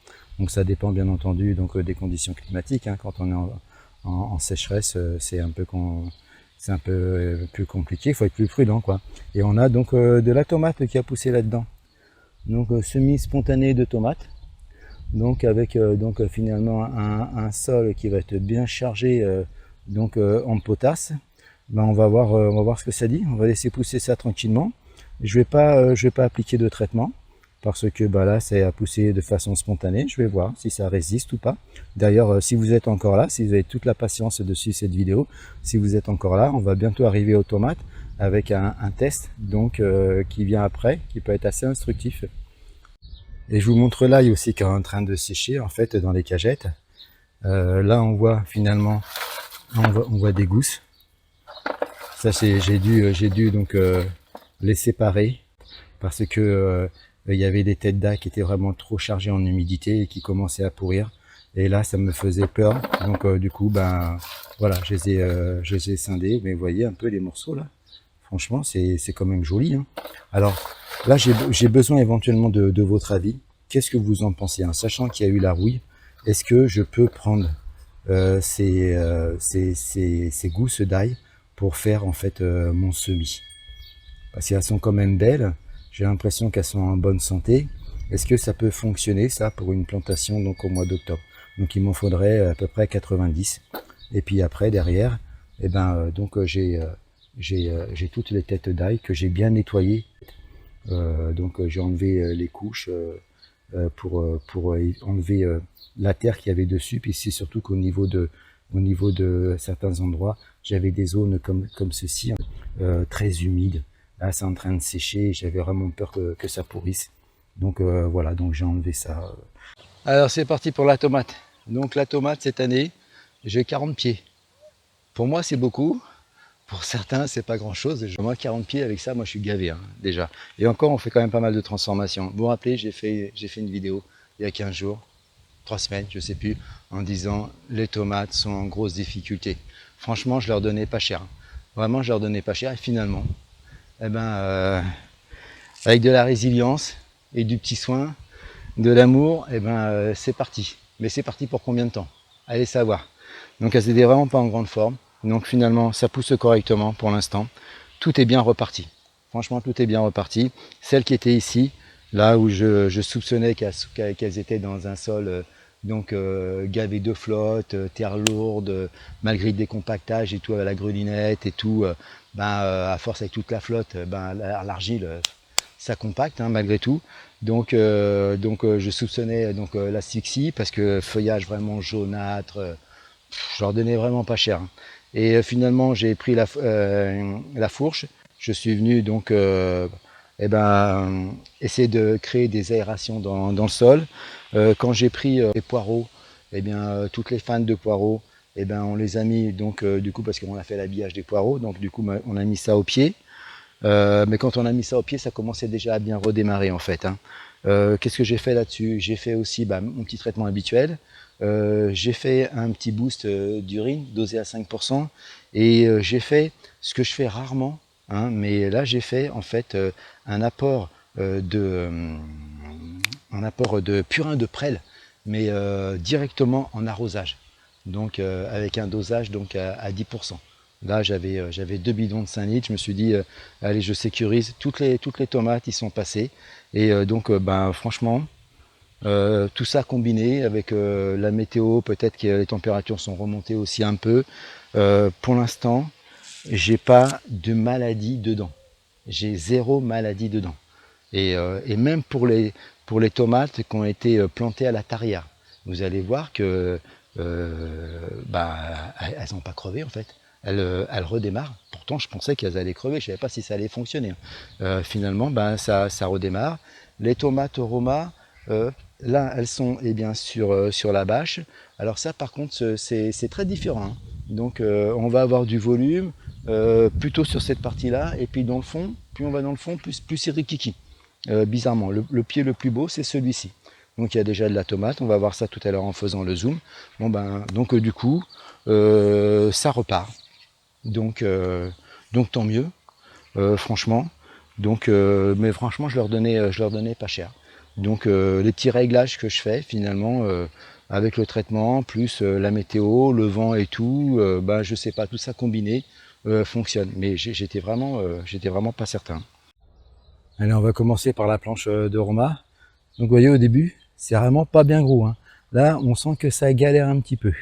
S1: Donc ça dépend bien entendu donc, des conditions climatiques. Hein. Quand on est en sécheresse, c'est un peu plus compliqué, il faut être plus prudent, quoi. Et on a donc de la tomate qui a poussé là-dedans. Donc semis spontané de tomates. Donc avec finalement un sol qui va être bien chargé en potasse. On va voir ce que ça dit. On va laisser pousser ça tranquillement. Je vais pas appliquer de traitement parce que là, c'est à pousser de façon spontanée. Je vais voir si ça résiste ou pas. D'ailleurs, si vous êtes encore là, si vous avez toute la patience de suivre cette vidéo, si vous êtes encore là, on va bientôt arriver aux tomates avec un test donc qui vient après, qui peut être assez instructif. Et je vous montre l'ail aussi qui est en train de sécher en fait dans les cagettes. Là, on voit finalement, on voit des gousses. Ça, j'ai dû donc les séparer parce que il y avait des têtes d'ail qui étaient vraiment trop chargées en humidité et qui commençaient à pourrir. Et là, ça me faisait peur. Donc, du coup, voilà, je les ai scindés. Mais vous voyez un peu les morceaux là. Franchement, c'est quand même joli. Hein. Alors, là, j'ai besoin éventuellement de votre avis. Qu'est-ce que vous en pensez, hein? Sachant qu'il y a eu la rouille, est-ce que je peux prendre ces gousses d'ail pour faire en fait mon semis? Parce qu'elles sont quand même belles. J'ai l'impression qu'elles sont en bonne santé. Est-ce que ça peut fonctionner, ça, pour une plantation donc au mois d'octobre? Donc il m'en faudrait à peu près 90. Et puis après, derrière, j'ai toutes les têtes d'ail que j'ai bien nettoyées. J'ai enlevé les couches pour enlever la terre qu'il y avait dessus. Puis c'est surtout qu'au niveau de certains endroits, j'avais des zones comme ceci, très humides. Là, c'est en train de sécher, j'avais vraiment peur que ça pourrisse. Donc voilà, donc j'ai enlevé ça. Alors c'est parti pour la tomate. Donc la tomate cette année, j'ai 40 pieds. Pour moi c'est beaucoup, pour certains c'est pas grand chose. Moi 40 pieds avec ça, moi je suis gavé hein, déjà. Et encore on fait quand même pas mal de transformations. Vous vous rappelez, j'ai fait une vidéo il y a 15 jours, 3 semaines, je sais plus, en disant les tomates sont en grosse difficulté. Franchement je leur donnais pas cher. Vraiment je leur donnais pas cher et finalement, avec de la résilience et du petit soin, de l'amour, c'est parti. Mais c'est parti pour combien de temps? Allez savoir. Donc elles étaient vraiment pas en grande forme. Donc finalement, ça pousse correctement pour l'instant. Tout est bien reparti. Franchement, tout est bien reparti. Celles qui étaient ici, là où je soupçonnais qu'elles étaient dans un sol gavé de flotte, terre lourde, malgré le décompactage et tout, à la grelinette et tout, à force avec toute la flotte, l'argile, ça compacte hein, malgré tout. Donc je soupçonnais l'asphyxie parce que feuillage vraiment jaunâtre, je leur donnais vraiment pas cher. Hein. Et finalement j'ai pris la fourche, je suis venu donc essayer de créer des aérations dans le sol. Quand j'ai pris les poireaux, toutes les fans de poireaux, et ben on les a mis donc du coup parce qu'on a fait l'habillage des poireaux, donc du coup on a mis ça au pied. Mais quand on a mis ça au pied, ça commençait déjà à bien redémarrer en fait, hein. Qu'est-ce que j'ai fait là-dessus? J'ai fait aussi mon petit traitement habituel. J'ai fait un petit boost d'urine dosé à 5%, et j'ai fait ce que je fais rarement, hein, mais là j'ai fait en fait un apport un apport de purin de prêle, mais directement en arrosage, donc avec un dosage donc à 10%. Là, j'avais 2 bidons de 5 litres. Je me suis dit, allez, je sécurise. Toutes les tomates, ils sont passées. Et donc, ben, franchement, tout ça combiné avec la météo, peut-être que les températures sont remontées aussi un peu. Pour l'instant, j'ai pas de maladie dedans. J'ai 0 maladie dedans. Et même pour les tomates qui ont été plantées à la tarière, vous allez voir que bah, elles n'ont pas crevé en fait. Elles redémarrent. Pourtant, je pensais qu'elles allaient crever. Je ne savais pas si ça allait fonctionner. Finalement, ben, ça redémarre. Les tomates Roma, là, elles sont eh bien, sur la bâche. Alors ça, par contre, c'est très différent, hein. Donc, on va avoir du volume plutôt sur cette partie-là. Et puis, dans le fond, plus on va dans le fond, plus c'est rikiki. Bizarrement, le pied le plus beau, c'est celui-ci. Donc il y a déjà de la tomate, on va voir ça tout à l'heure en faisant le zoom. Bon ben, donc du coup, ça repart. Donc tant mieux, franchement. Donc, mais franchement, je leur donnais pas cher. Donc les petits réglages que je fais finalement avec le traitement, plus la météo, le vent et tout, ben, je sais pas, tout ça combiné fonctionne. Mais j'étais vraiment pas certain. Allez, on va commencer par la planche de Roma. Donc vous voyez au début, c'est vraiment pas bien gros, hein. Là, on sent que ça galère un petit peu.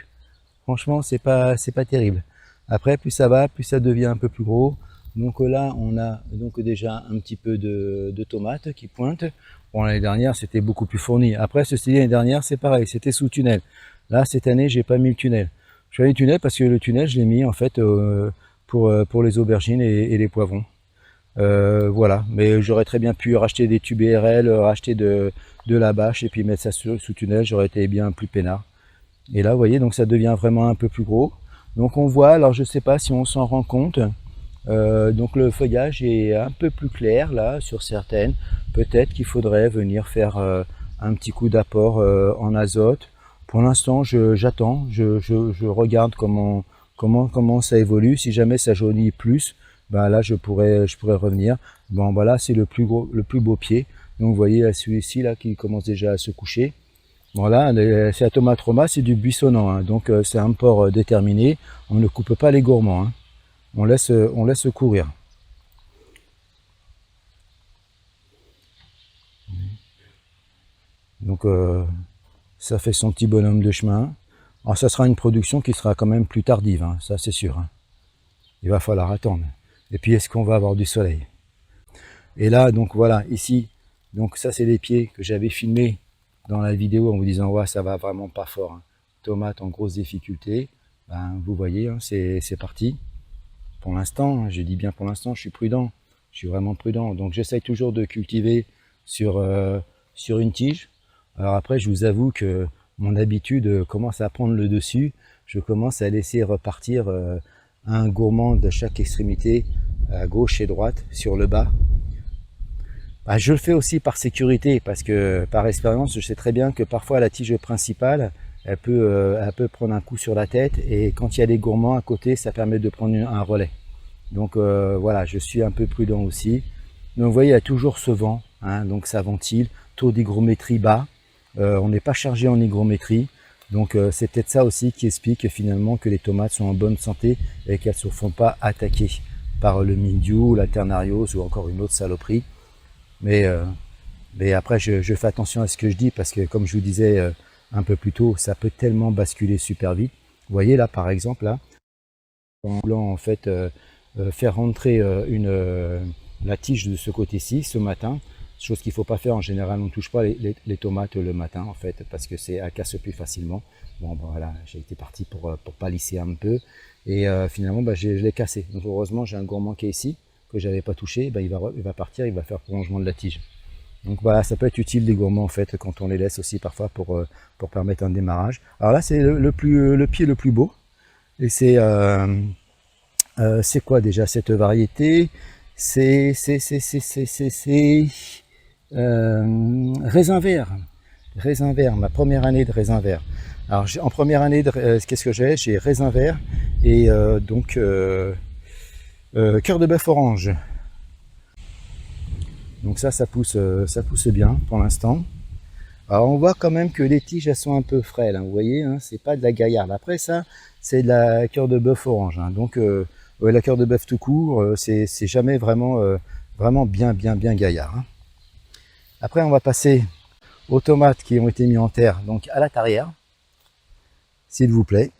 S1: Franchement, c'est pas terrible. Après, plus ça va, plus ça devient un peu plus gros. Donc là, on a donc déjà un petit peu de tomates qui pointent. Bon, l'année dernière, c'était beaucoup plus fourni. Après, ceci dit, l'année dernière, c'est pareil, c'était sous tunnel. Là, cette année, j'ai pas mis le tunnel. Je fais le tunnel parce que le tunnel, je l'ai mis en fait pour les aubergines et les poivrons. Voilà, mais j'aurais très bien pu racheter des tubes IRL, racheter de la bâche et puis mettre ça sous tunnel, j'aurais été bien plus peinard. Et là, vous voyez, donc ça devient vraiment un peu plus gros. Donc on voit, alors je sais pas si on s'en rend compte, donc le feuillage est un peu plus clair là sur certaines. Peut-être qu'il faudrait venir faire un petit coup d'apport en azote. Pour l'instant, j'attends, je regarde comment ça évolue. Si jamais ça jaunit plus, ben là je pourrais revenir. Bon voilà, c'est le plus beau pied. Donc vous voyez celui-ci là qui commence déjà à se coucher. Voilà, c'est la tomate Roma, c'est du buissonnant, hein, donc c'est un porc déterminé. On ne coupe pas les gourmands, hein. On laisse courir. Donc ça fait son petit bonhomme de chemin. Alors ça sera une production qui sera quand même plus tardive, hein, ça c'est sûr, hein. Il va falloir attendre. Et puis est-ce qu'on va avoir du soleil? Et là, donc voilà, ici, donc ça c'est les pieds que j'avais filmés dans la vidéo en vous disant ouais, ça va vraiment pas fort, hein. Tomate en grosse difficulté. Ben, vous voyez, hein, c'est parti. Pour l'instant, je dis bien pour l'instant, je suis prudent. Je suis vraiment prudent. Donc j'essaye toujours de cultiver sur une tige. Alors après, je vous avoue que mon habitude commence à prendre le dessus. Je commence à laisser repartir un gourmand de chaque extrémité, à gauche et droite, sur le bas. Bah, je le fais aussi par sécurité, parce que par expérience, je sais très bien que parfois la tige principale, elle peut prendre un coup sur la tête, et quand il y a des gourmands à côté, ça permet de prendre un relais. Donc voilà, je suis un peu prudent aussi. Donc vous voyez, il y a toujours ce vent, hein, donc ça ventile, taux d'hygrométrie bas, on n'est pas chargé en hygrométrie. Donc c'est peut-être ça aussi qui explique finalement que les tomates sont en bonne santé et qu'elles ne se font pas attaquer par le mildiou, la ternariose ou encore une autre saloperie. Mais après, je fais attention à ce que je dis parce que, comme je vous disais un peu plus tôt, ça peut tellement basculer super vite. Vous voyez là, par exemple, là, en voulant en fait faire rentrer la tige de ce côté-ci ce matin, chose qu'il ne faut pas faire en général. On ne touche pas les tomates le matin en fait parce que elles cassent plus facilement. Bon, ben, voilà, j'ai été parti pour palisser un peu et finalement, je l'ai cassé. Donc heureusement, j'ai un gourmand qui est ici, que j'avais pas touché, ben, il va partir, il va faire prolongement de la tige. Donc voilà, ça peut être utile les gourmands en fait quand on les laisse aussi parfois pour permettre un démarrage. Alors là c'est le pied le plus beau. Et c'est quoi déjà cette variété? C'est raisin vert. Raisin vert, ma première année de raisin vert. Alors en première année, qu'est-ce que j'ai? J'ai raisin vert et cœur de bœuf orange. Donc ça pousse bien pour l'instant. Alors on voit quand même que les tiges elles sont un peu frêles, hein, vous voyez, hein, c'est pas de la gaillarde. Après ça, c'est de la cœur de bœuf orange. Hein, donc la cœur de bœuf tout court, c'est jamais vraiment, vraiment bien gaillard. Hein. Après on va passer aux tomates qui ont été mis en terre, donc à la tarière, s'il vous plaît.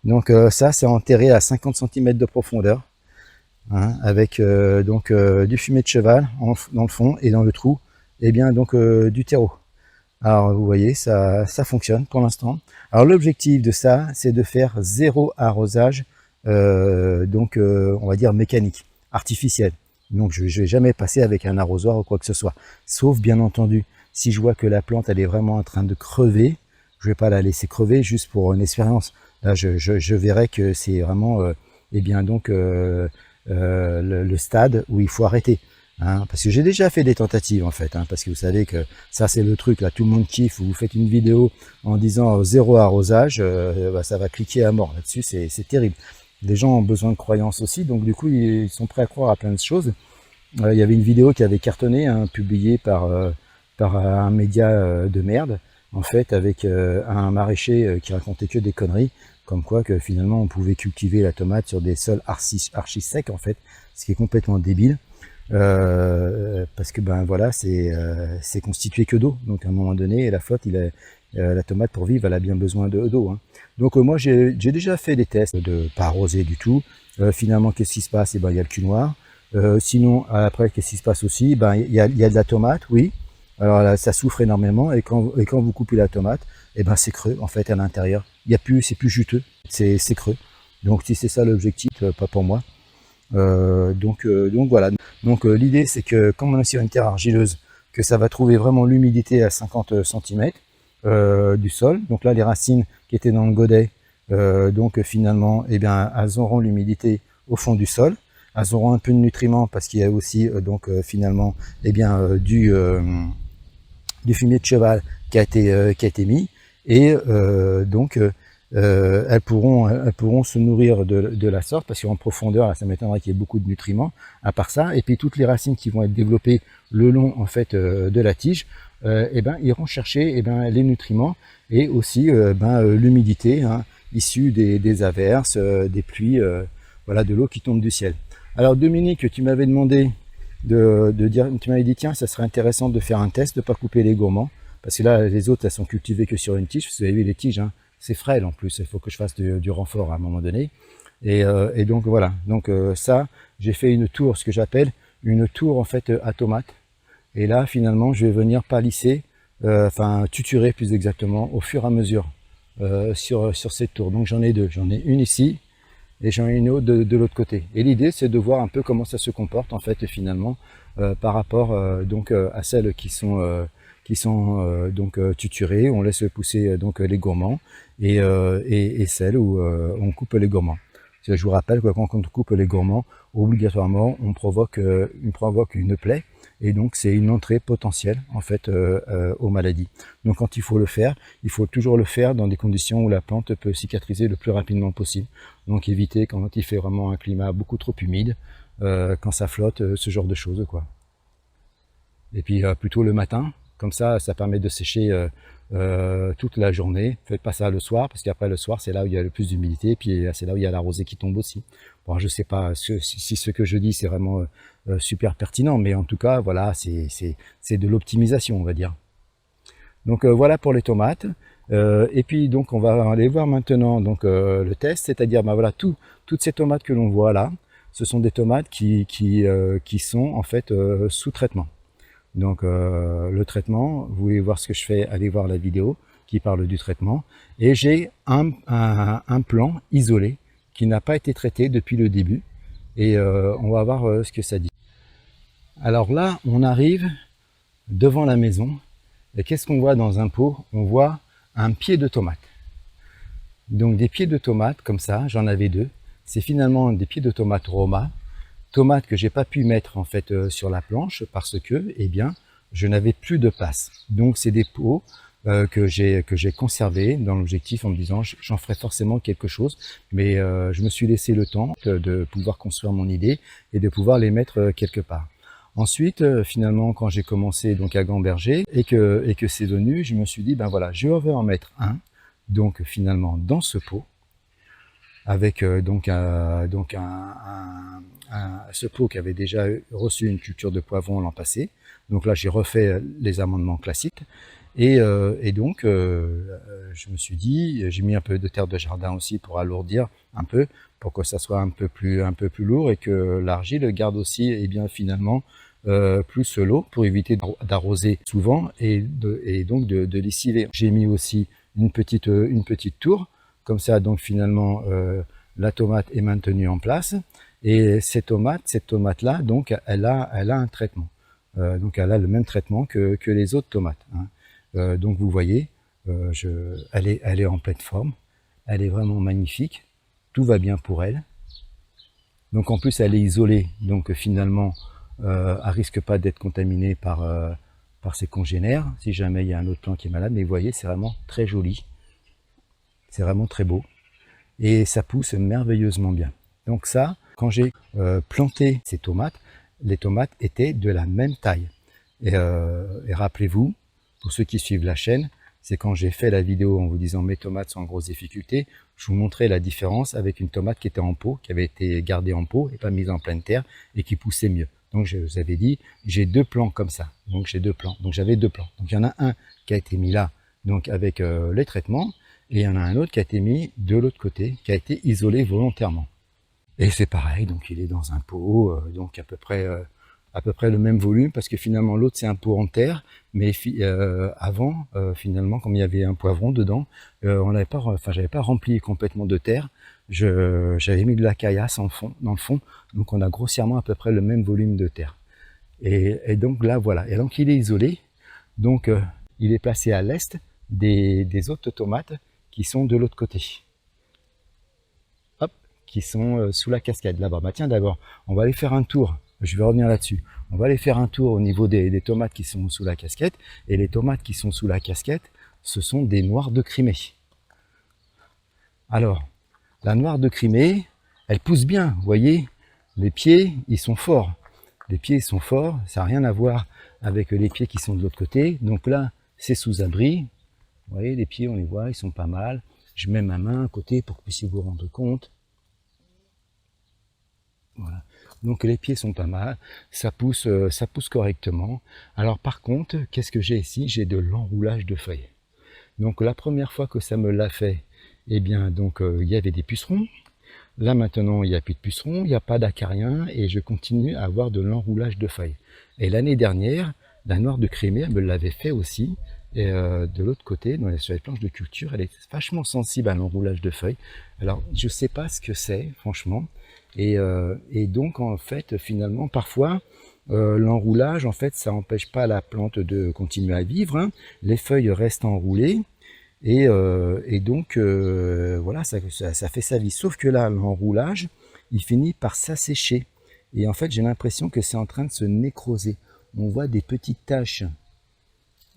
S1: Donc ça c'est enterré à 50 cm de profondeur, hein, avec du fumier de cheval dans le fond et dans le trou, et bien donc du terreau. Alors vous voyez, ça fonctionne pour l'instant. Alors l'objectif de ça, c'est de faire 0 arrosage, on va dire mécanique, artificiel. Donc je ne vais jamais passer avec un arrosoir ou quoi que ce soit. Sauf bien entendu, si je vois que la plante elle est vraiment en train de crever, je ne vais pas la laisser crever juste pour une expérience. Là je verrai que c'est vraiment le stade où il faut arrêter. Hein, parce que j'ai déjà fait des tentatives en fait, hein, parce que vous savez que ça c'est le truc là, tout le monde kiffe, vous faites une vidéo en disant 0 arrosage, ça va cliquer à mort là-dessus, c'est terrible. Les gens ont besoin de croyances aussi, donc du coup ils sont prêts à croire à plein de choses. Il y avait une vidéo qui avait cartonné, hein, publiée par un média de merde, en fait, avec un maraîcher qui racontait que des conneries, comme quoi que finalement on pouvait cultiver la tomate sur des sols archi secs en fait, ce qui est complètement débile. Parce que ben voilà, c'est constitué que d'eau, donc à un moment donné la flotte, la tomate pour vivre elle a bien besoin d'eau, hein. Donc moi j'ai déjà fait des tests de pas arroser du tout. Finalement qu'est-ce qui se passe? Et ben il y a le cul noir. Sinon après qu'est-ce qui se passe aussi? Ben il y a de la tomate, oui. Alors là, ça souffre énormément et quand vous coupez la tomate, et ben c'est creux en fait à l'intérieur. C'est plus juteux, c'est creux. Donc si c'est ça l'objectif, pas pour moi. Donc voilà. Donc l'idée c'est que comme on est sur une terre argileuse, que ça va trouver vraiment l'humidité à 50 cm du sol. Donc là les racines qui étaient dans le godet, finalement, eh bien, elles auront l'humidité au fond du sol. Elles auront un peu de nutriments parce qu'il y a aussi finalement du fumier de cheval qui a été mis. Et elles pourront se nourrir de la sorte, parce qu'en profondeur, là, ça m'étonnerait qu'il y ait beaucoup de nutriments, à part ça. Et puis toutes les racines qui vont être développées le long en fait de la tige, iront chercher les nutriments et aussi l'humidité, hein, issue des averses, des pluies, voilà, de l'eau qui tombe du ciel. Alors Dominique, tu m'avais demandé tu m'avais dit tiens, ça serait intéressant de faire un test, de ne pas couper les gourmands, parce que là les autres elles sont cultivées que sur une tige. Vous avez vu les tiges, hein, c'est frêle en plus, il faut que je fasse du renfort à un moment donné. Et donc voilà, donc ça, j'ai fait une tour, ce que j'appelle une tour en fait à tomates. Et là finalement je vais venir palisser, tuturer plus exactement, au fur et à mesure sur cette tour. Donc j'en ai deux, j'en ai une ici et j'en ai une autre de l'autre côté. Et l'idée c'est de voir un peu comment ça se comporte en fait finalement par rapport à celles qui sont tuturées. On laisse pousser les gourmands et celles où on coupe les gourmands. Je vous rappelle que quand on coupe les gourmands, obligatoirement on provoque une plaie, et donc c'est une entrée potentielle en fait aux maladies. Donc quand il faut le faire, il faut toujours le faire dans des conditions où la plante peut cicatriser le plus rapidement possible. Donc éviter quand il fait vraiment un climat beaucoup trop humide, quand ça flotte, ce genre de choses quoi. Et puis plutôt le matin, comme ça permet de sécher toute la journée. Faites pas ça le soir, parce qu'après le soir c'est là où il y a le plus d'humidité, et puis c'est là où il y a la rosée qui tombe aussi. Bon, je sais pas si ce que je dis c'est vraiment super pertinent, mais en tout cas voilà, c'est de l'optimisation on va dire. Donc voilà pour les tomates. Et puis donc on va aller voir maintenant le test, c'est-à-dire voilà, toutes ces tomates que l'on voit là, ce sont des tomates qui sont en fait sous traitement. Donc le traitement, vous voulez voir ce que je fais, allez voir la vidéo qui parle du traitement. Et j'ai un plant isolé qui n'a pas été traité depuis le début. Et on va voir ce que ça dit. Alors là, on arrive devant la maison. Et qu'est-ce qu'on voit dans un pot? On voit un pied de tomate. Donc des pieds de tomates comme ça, j'en avais 2. C'est finalement des pieds de tomates Roma, tomates que j'ai pas pu mettre en fait sur la planche parce que, eh bien, je n'avais plus de place. Donc c'est des pots que j'ai conservés dans l'objectif en me disant j'en ferai forcément quelque chose, mais je me suis laissé le temps de pouvoir construire mon idée et de pouvoir les mettre quelque part. Ensuite, finalement, quand j'ai commencé donc à gamberger et que c'est venu, je me suis dit ben voilà, je vais en mettre un. Donc finalement dans ce pot avec ce pot qui avait déjà reçu une culture de poivron l'an passé. Donc là, j'ai refait les amendements classiques. Et donc, je me suis dit, j'ai mis un peu de terre de jardin aussi pour alourdir un peu, pour que ça soit un peu plus lourd et que l'argile garde aussi, et bien finalement, plus l'eau pour éviter d'arroser souvent et donc de lessiver. J'ai mis aussi une petite tour, comme ça donc finalement la tomate est maintenue en place et cette tomate là donc elle a un traitement. Donc elle a le même traitement que les autres tomates, hein. Donc vous voyez, elle est en pleine forme, elle est vraiment magnifique, tout va bien pour elle. Donc en plus elle est isolée, donc finalement elle risque pas d'être contaminée par ses congénères, si jamais il y a un autre plant qui est malade. Mais vous voyez, c'est vraiment très joli, c'est vraiment très beau et ça pousse merveilleusement bien. Donc ça, quand j'ai planté ces tomates, les tomates étaient de la même taille. Et rappelez-vous, pour ceux qui suivent la chaîne, c'est quand j'ai fait la vidéo en vous disant mes tomates sont en grosse difficulté, je vous montrais la différence avec une tomate qui était en pot, qui avait été gardée en pot et pas mise en pleine terre et qui poussait mieux. Donc je vous avais dit, j'ai 2 plants comme ça. Donc j'ai 2 plants. Donc j'avais 2 plants. Donc il y en a un qui a été mis là, donc avec les traitements, et il y en a un autre qui a été mis de l'autre côté, qui a été isolé volontairement. Et c'est pareil, donc il est dans un pot, donc à peu près le même volume, parce que finalement l'autre c'est un pot en terre, mais avant, finalement, comme il y avait un poivron dedans, j'avais pas rempli complètement de terre, j'avais mis de la caillasse dans le fond, donc on a grossièrement à peu près le même volume de terre. Et donc là voilà, et donc il est isolé, donc il est placé à l'est des autres tomates qui sont de l'autre côté. Hop, qui sont sous la casquette là-bas. Bah tiens, d'abord, on va aller faire un tour. Je vais revenir là-dessus. On va aller faire un tour au niveau des tomates qui sont sous la casquette. Et les tomates qui sont sous la casquette, ce sont des noires de Crimée. Alors, la noire de Crimée, elle pousse bien. Vous voyez, les pieds, ils sont forts. Les pieds, ils sont forts. Ça n'a rien à voir avec les pieds qui sont de l'autre côté. Donc là, c'est sous abri. Vous voyez, les pieds, on les voit, ils sont pas mal. Je mets ma main à côté pour que vous puissiez vous rendre compte. Voilà. Donc les pieds sont pas mal, ça pousse correctement. Alors par contre, qu'est-ce que j'ai ici? J'ai de l'enroulage de feuilles. Donc la première fois que ça me l'a fait, eh bien donc il y avait des pucerons. Là maintenant il n'y a plus de pucerons, il n'y a pas d'acariens et je continue à avoir de l'enroulage de feuilles. Et l'année dernière, la noire de Crimée me l'avait fait aussi. Et de l'autre côté, sur les planches de culture, elle est vachement sensible à l'enroulage de feuilles. Alors je ne sais pas ce que c'est, franchement. Et donc en fait, finalement, parfois, l'enroulage, en fait, ça n'empêche pas la plante de continuer à vivre, hein. Les feuilles restent enroulées. Et donc, voilà, ça fait sa vie. Sauf que là, l'enroulage, il finit par s'assécher. Et en fait, j'ai l'impression que c'est en train de se nécroser. On voit des petites taches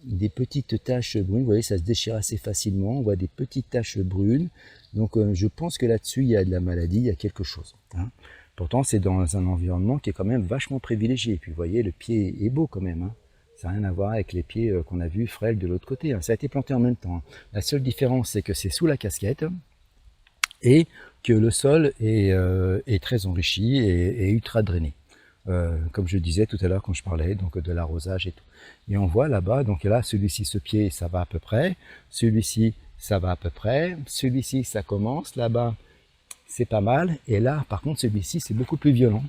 S1: brunes. Vous voyez, ça se déchire assez facilement. On voit des petites taches brunes. Donc, je pense que là-dessus, il y a de la maladie, il y a quelque chose, hein. Pourtant, c'est dans un environnement qui est quand même vachement privilégié. Et puis, vous voyez, le pied est beau quand même, hein. Ça n'a rien à voir avec les pieds qu'on a vus frêles de l'autre côté, hein. Ça a été planté en même temps, hein. La seule différence, c'est que c'est sous la casquette et que le sol est très enrichi et ultra drainé. Comme je disais tout à l'heure quand je parlais donc de l'arrosage et tout. Et on voit là-bas, donc là, celui-ci, ce pied, ça va à peu près. Celui-ci, ça va à peu près. Celui-ci, ça commence. Là-bas, c'est pas mal. Et là, par contre, celui-ci, c'est beaucoup plus violent.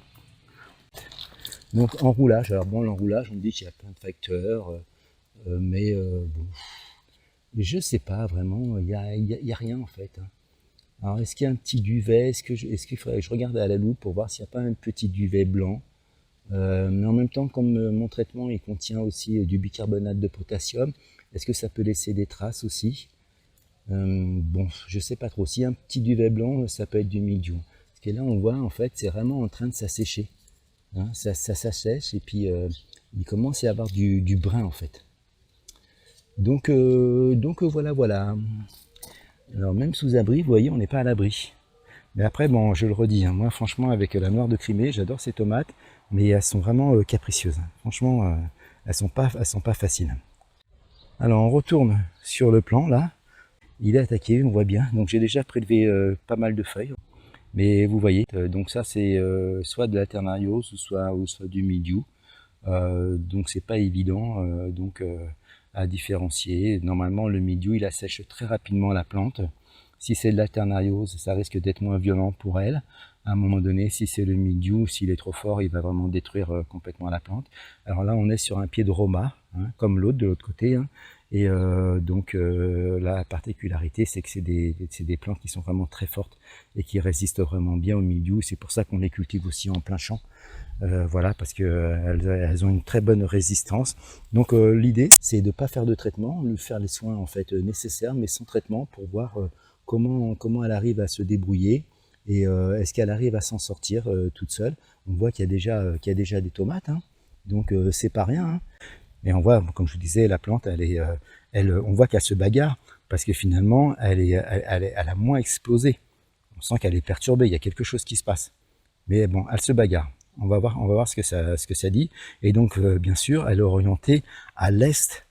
S1: Donc enroulage, alors bon, l'enroulage, on dit qu'il y a plein de facteurs, mais bon, je sais pas vraiment, il y a rien en fait, hein. Alors est-ce qu'il y a un petit duvet, est-ce qu'il faudrait que je regarde à la loupe pour voir s'il n'y a pas un petit duvet blanc, mais en même temps, comme mon traitement il contient aussi du bicarbonate de potassium, est-ce que ça peut laisser des traces aussi? Bon, je sais pas trop. S'il y a un petit duvet blanc, ça peut être du mildiou. Parce que là, on voit, en fait, c'est vraiment en train de s'assécher. Hein, ça s'assèche et puis il commence à y avoir du brun, en fait. Donc voilà, voilà. Alors même sous abri, vous voyez, on n'est pas à l'abri. Mais après, bon, je le redis, hein, moi franchement, avec la noire de Crimée, j'adore ces tomates, mais elles sont vraiment capricieuses. Franchement, elles sont pas faciles. Alors on retourne sur le plan là. Il est attaqué, on voit bien. Donc j'ai déjà prélevé pas mal de feuilles. Mais vous voyez, donc ça c'est soit de la ternarios ou soit du mildiou. Donc c'est pas évident à différencier. Normalement le mildiou il assèche très rapidement la plante. Si c'est de la ternariose, ça risque d'être moins violent pour elle. À un moment donné, si c'est le mildiou, s'il est trop fort, il va vraiment détruire complètement la plante. Alors là, on est sur un pied de Roma, hein, comme l'autre de l'autre côté. Hein. Et la particularité, c'est que c'est des plantes qui sont vraiment très fortes et qui résistent vraiment bien au mildiou. C'est pour ça qu'on les cultive aussi en plein champ. Voilà, parce qu'elles elles ont une très bonne résistance. Donc l'idée, c'est de ne pas faire de traitement, de faire les soins en fait nécessaires, mais sans traitement pour voir comment elle arrive à se débrouiller et est-ce qu'elle arrive à s'en sortir toute seule. On voit qu'il y a déjà des tomates, hein, donc c'est pas rien. Hein. Et on voit, comme je vous disais, la plante, on voit qu'elle se bagarre parce que finalement, elle a moins explosé. On sent qu'elle est perturbée, il y a quelque chose qui se passe. Mais bon, elle se bagarre. On va voir ce que ça dit. Et donc, bien sûr, elle est orientée à l'est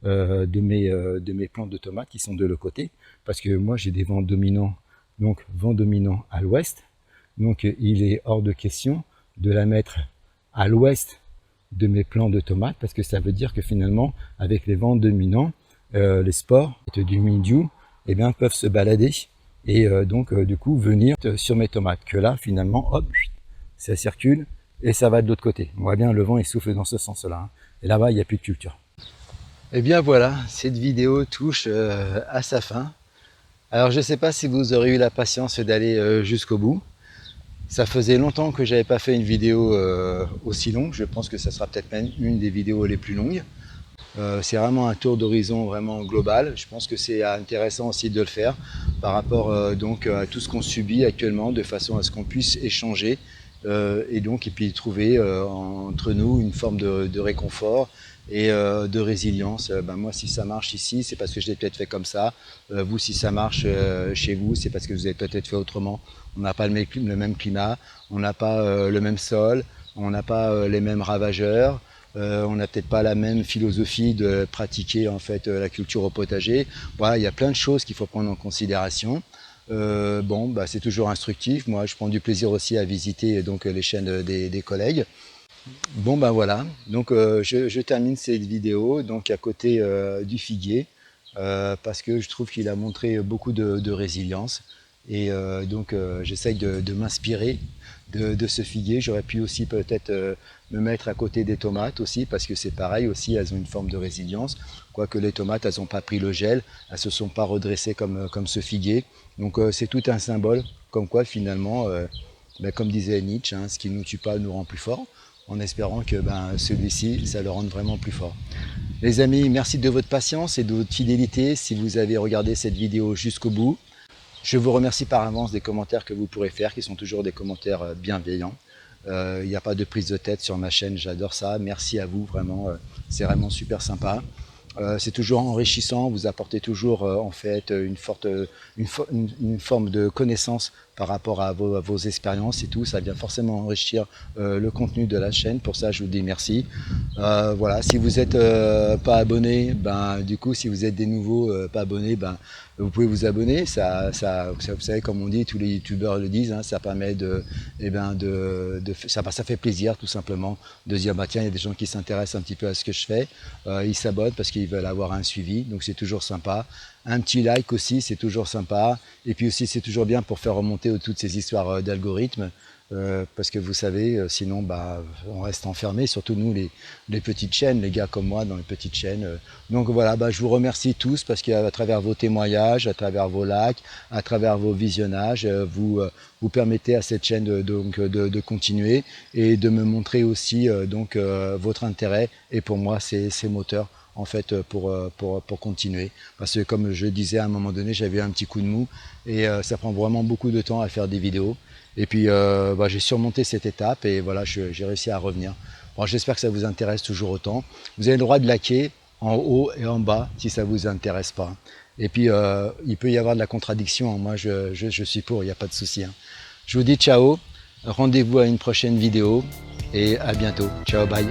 S1: de mes plantes de tomates qui sont de l'autre côté. Parce que moi, j'ai des vents dominants, donc vent dominant à l'ouest. Donc, il est hors de question de la mettre à l'ouest de mes plants de tomates, parce que ça veut dire que finalement, avec les vents dominants, les spores du mildiou eh bien, peuvent se balader et du coup venir sur mes tomates. Que là, finalement, hop, ça circule et ça va de l'autre côté. On voit bien le vent il souffle dans ce sens-là. Hein. Et là-bas, il n'y a plus de culture. Et bien voilà, cette vidéo touche à sa fin. Alors je ne sais pas si vous aurez eu la patience d'aller jusqu'au bout. Ça faisait longtemps que j'avais pas fait une vidéo aussi longue. Je pense que ça sera peut-être même une des vidéos les plus longues. C'est vraiment un tour d'horizon vraiment global. Je pense que c'est intéressant aussi de le faire par rapport à tout ce qu'on subit actuellement, de façon à ce qu'on puisse échanger et puis trouver entre nous une forme de réconfort et de résilience. Moi, si ça marche ici, c'est parce que je l'ai peut-être fait comme ça. Vous, si ça marche chez vous, c'est parce que vous avez peut-être fait autrement. On n'a pas le même climat, on n'a pas le même sol, on n'a pas les mêmes ravageurs. On n'a peut-être pas la même philosophie de pratiquer en fait la culture au potager. Voilà, il y a plein de choses qu'il faut prendre en considération. C'est toujours instructif. Moi, je prends du plaisir aussi à visiter donc les chaînes des collègues. Voilà. Donc, je termine cette vidéo donc à côté du figuier parce que je trouve qu'il a montré beaucoup de résilience et j'essaye de m'inspirer de ce figuier. J'aurais pu aussi peut-être me mettre à côté des tomates aussi parce que c'est pareil aussi, elles ont une forme de résilience. Quoique les tomates, elles n'ont pas pris le gel, elles ne se sont pas redressées comme ce figuier. Donc c'est tout un symbole, comme quoi finalement, comme disait Nietzsche, hein, ce qui ne nous tue pas nous rend plus fort, en espérant que celui-ci, ça le rende vraiment plus fort. Les amis, merci de votre patience et de votre fidélité si vous avez regardé cette vidéo jusqu'au bout. Je vous remercie par avance des commentaires que vous pourrez faire, qui sont toujours des commentaires bienveillants. Il n'y a pas de prise de tête sur ma chaîne, j'adore ça. Merci à vous, vraiment, c'est vraiment super sympa. C'est toujours enrichissant, vous apportez toujours en fait une forme de connaissance par rapport à vos expériences et tout. Ça vient forcément enrichir le contenu de la chaîne. Pour ça, je vous dis merci. Voilà, si vous n'êtes pas abonné, du coup, si vous êtes des nouveaux pas abonnés, vous pouvez vous abonner. Vous savez, comme on dit, tous les youtubeurs le disent, hein, ça permet ça fait plaisir tout simplement de dire tiens, il y a des gens qui s'intéressent un petit peu à ce que je fais. Ils s'abonnent parce qu'ils veulent avoir un suivi, donc c'est toujours sympa. Un petit like aussi, c'est toujours sympa. Et puis aussi, c'est toujours bien pour faire remonter toutes ces histoires d'algorithmes. Parce que vous savez, sinon on reste enfermé, surtout nous les petites chaînes, les gars comme moi dans les petites chaînes. Donc voilà, je vous remercie tous parce qu'à travers vos témoignages, à travers vos likes, à travers vos visionnages, vous permettez à cette chaîne de continuer et de me montrer aussi votre intérêt. Et pour moi, c'est moteur en fait pour continuer. Parce que comme je disais à un moment donné, j'avais un petit coup de mou et ça prend vraiment beaucoup de temps à faire des vidéos. Et puis j'ai surmonté cette étape et voilà, j'ai réussi à revenir. Bon, j'espère que ça vous intéresse toujours autant. Vous avez le droit de liker en haut et en bas si ça vous intéresse pas. Et puis il peut y avoir de la contradiction. Moi je suis pour, il n'y a pas de souci. Je vous dis ciao, rendez-vous à une prochaine vidéo et à bientôt. Ciao, bye.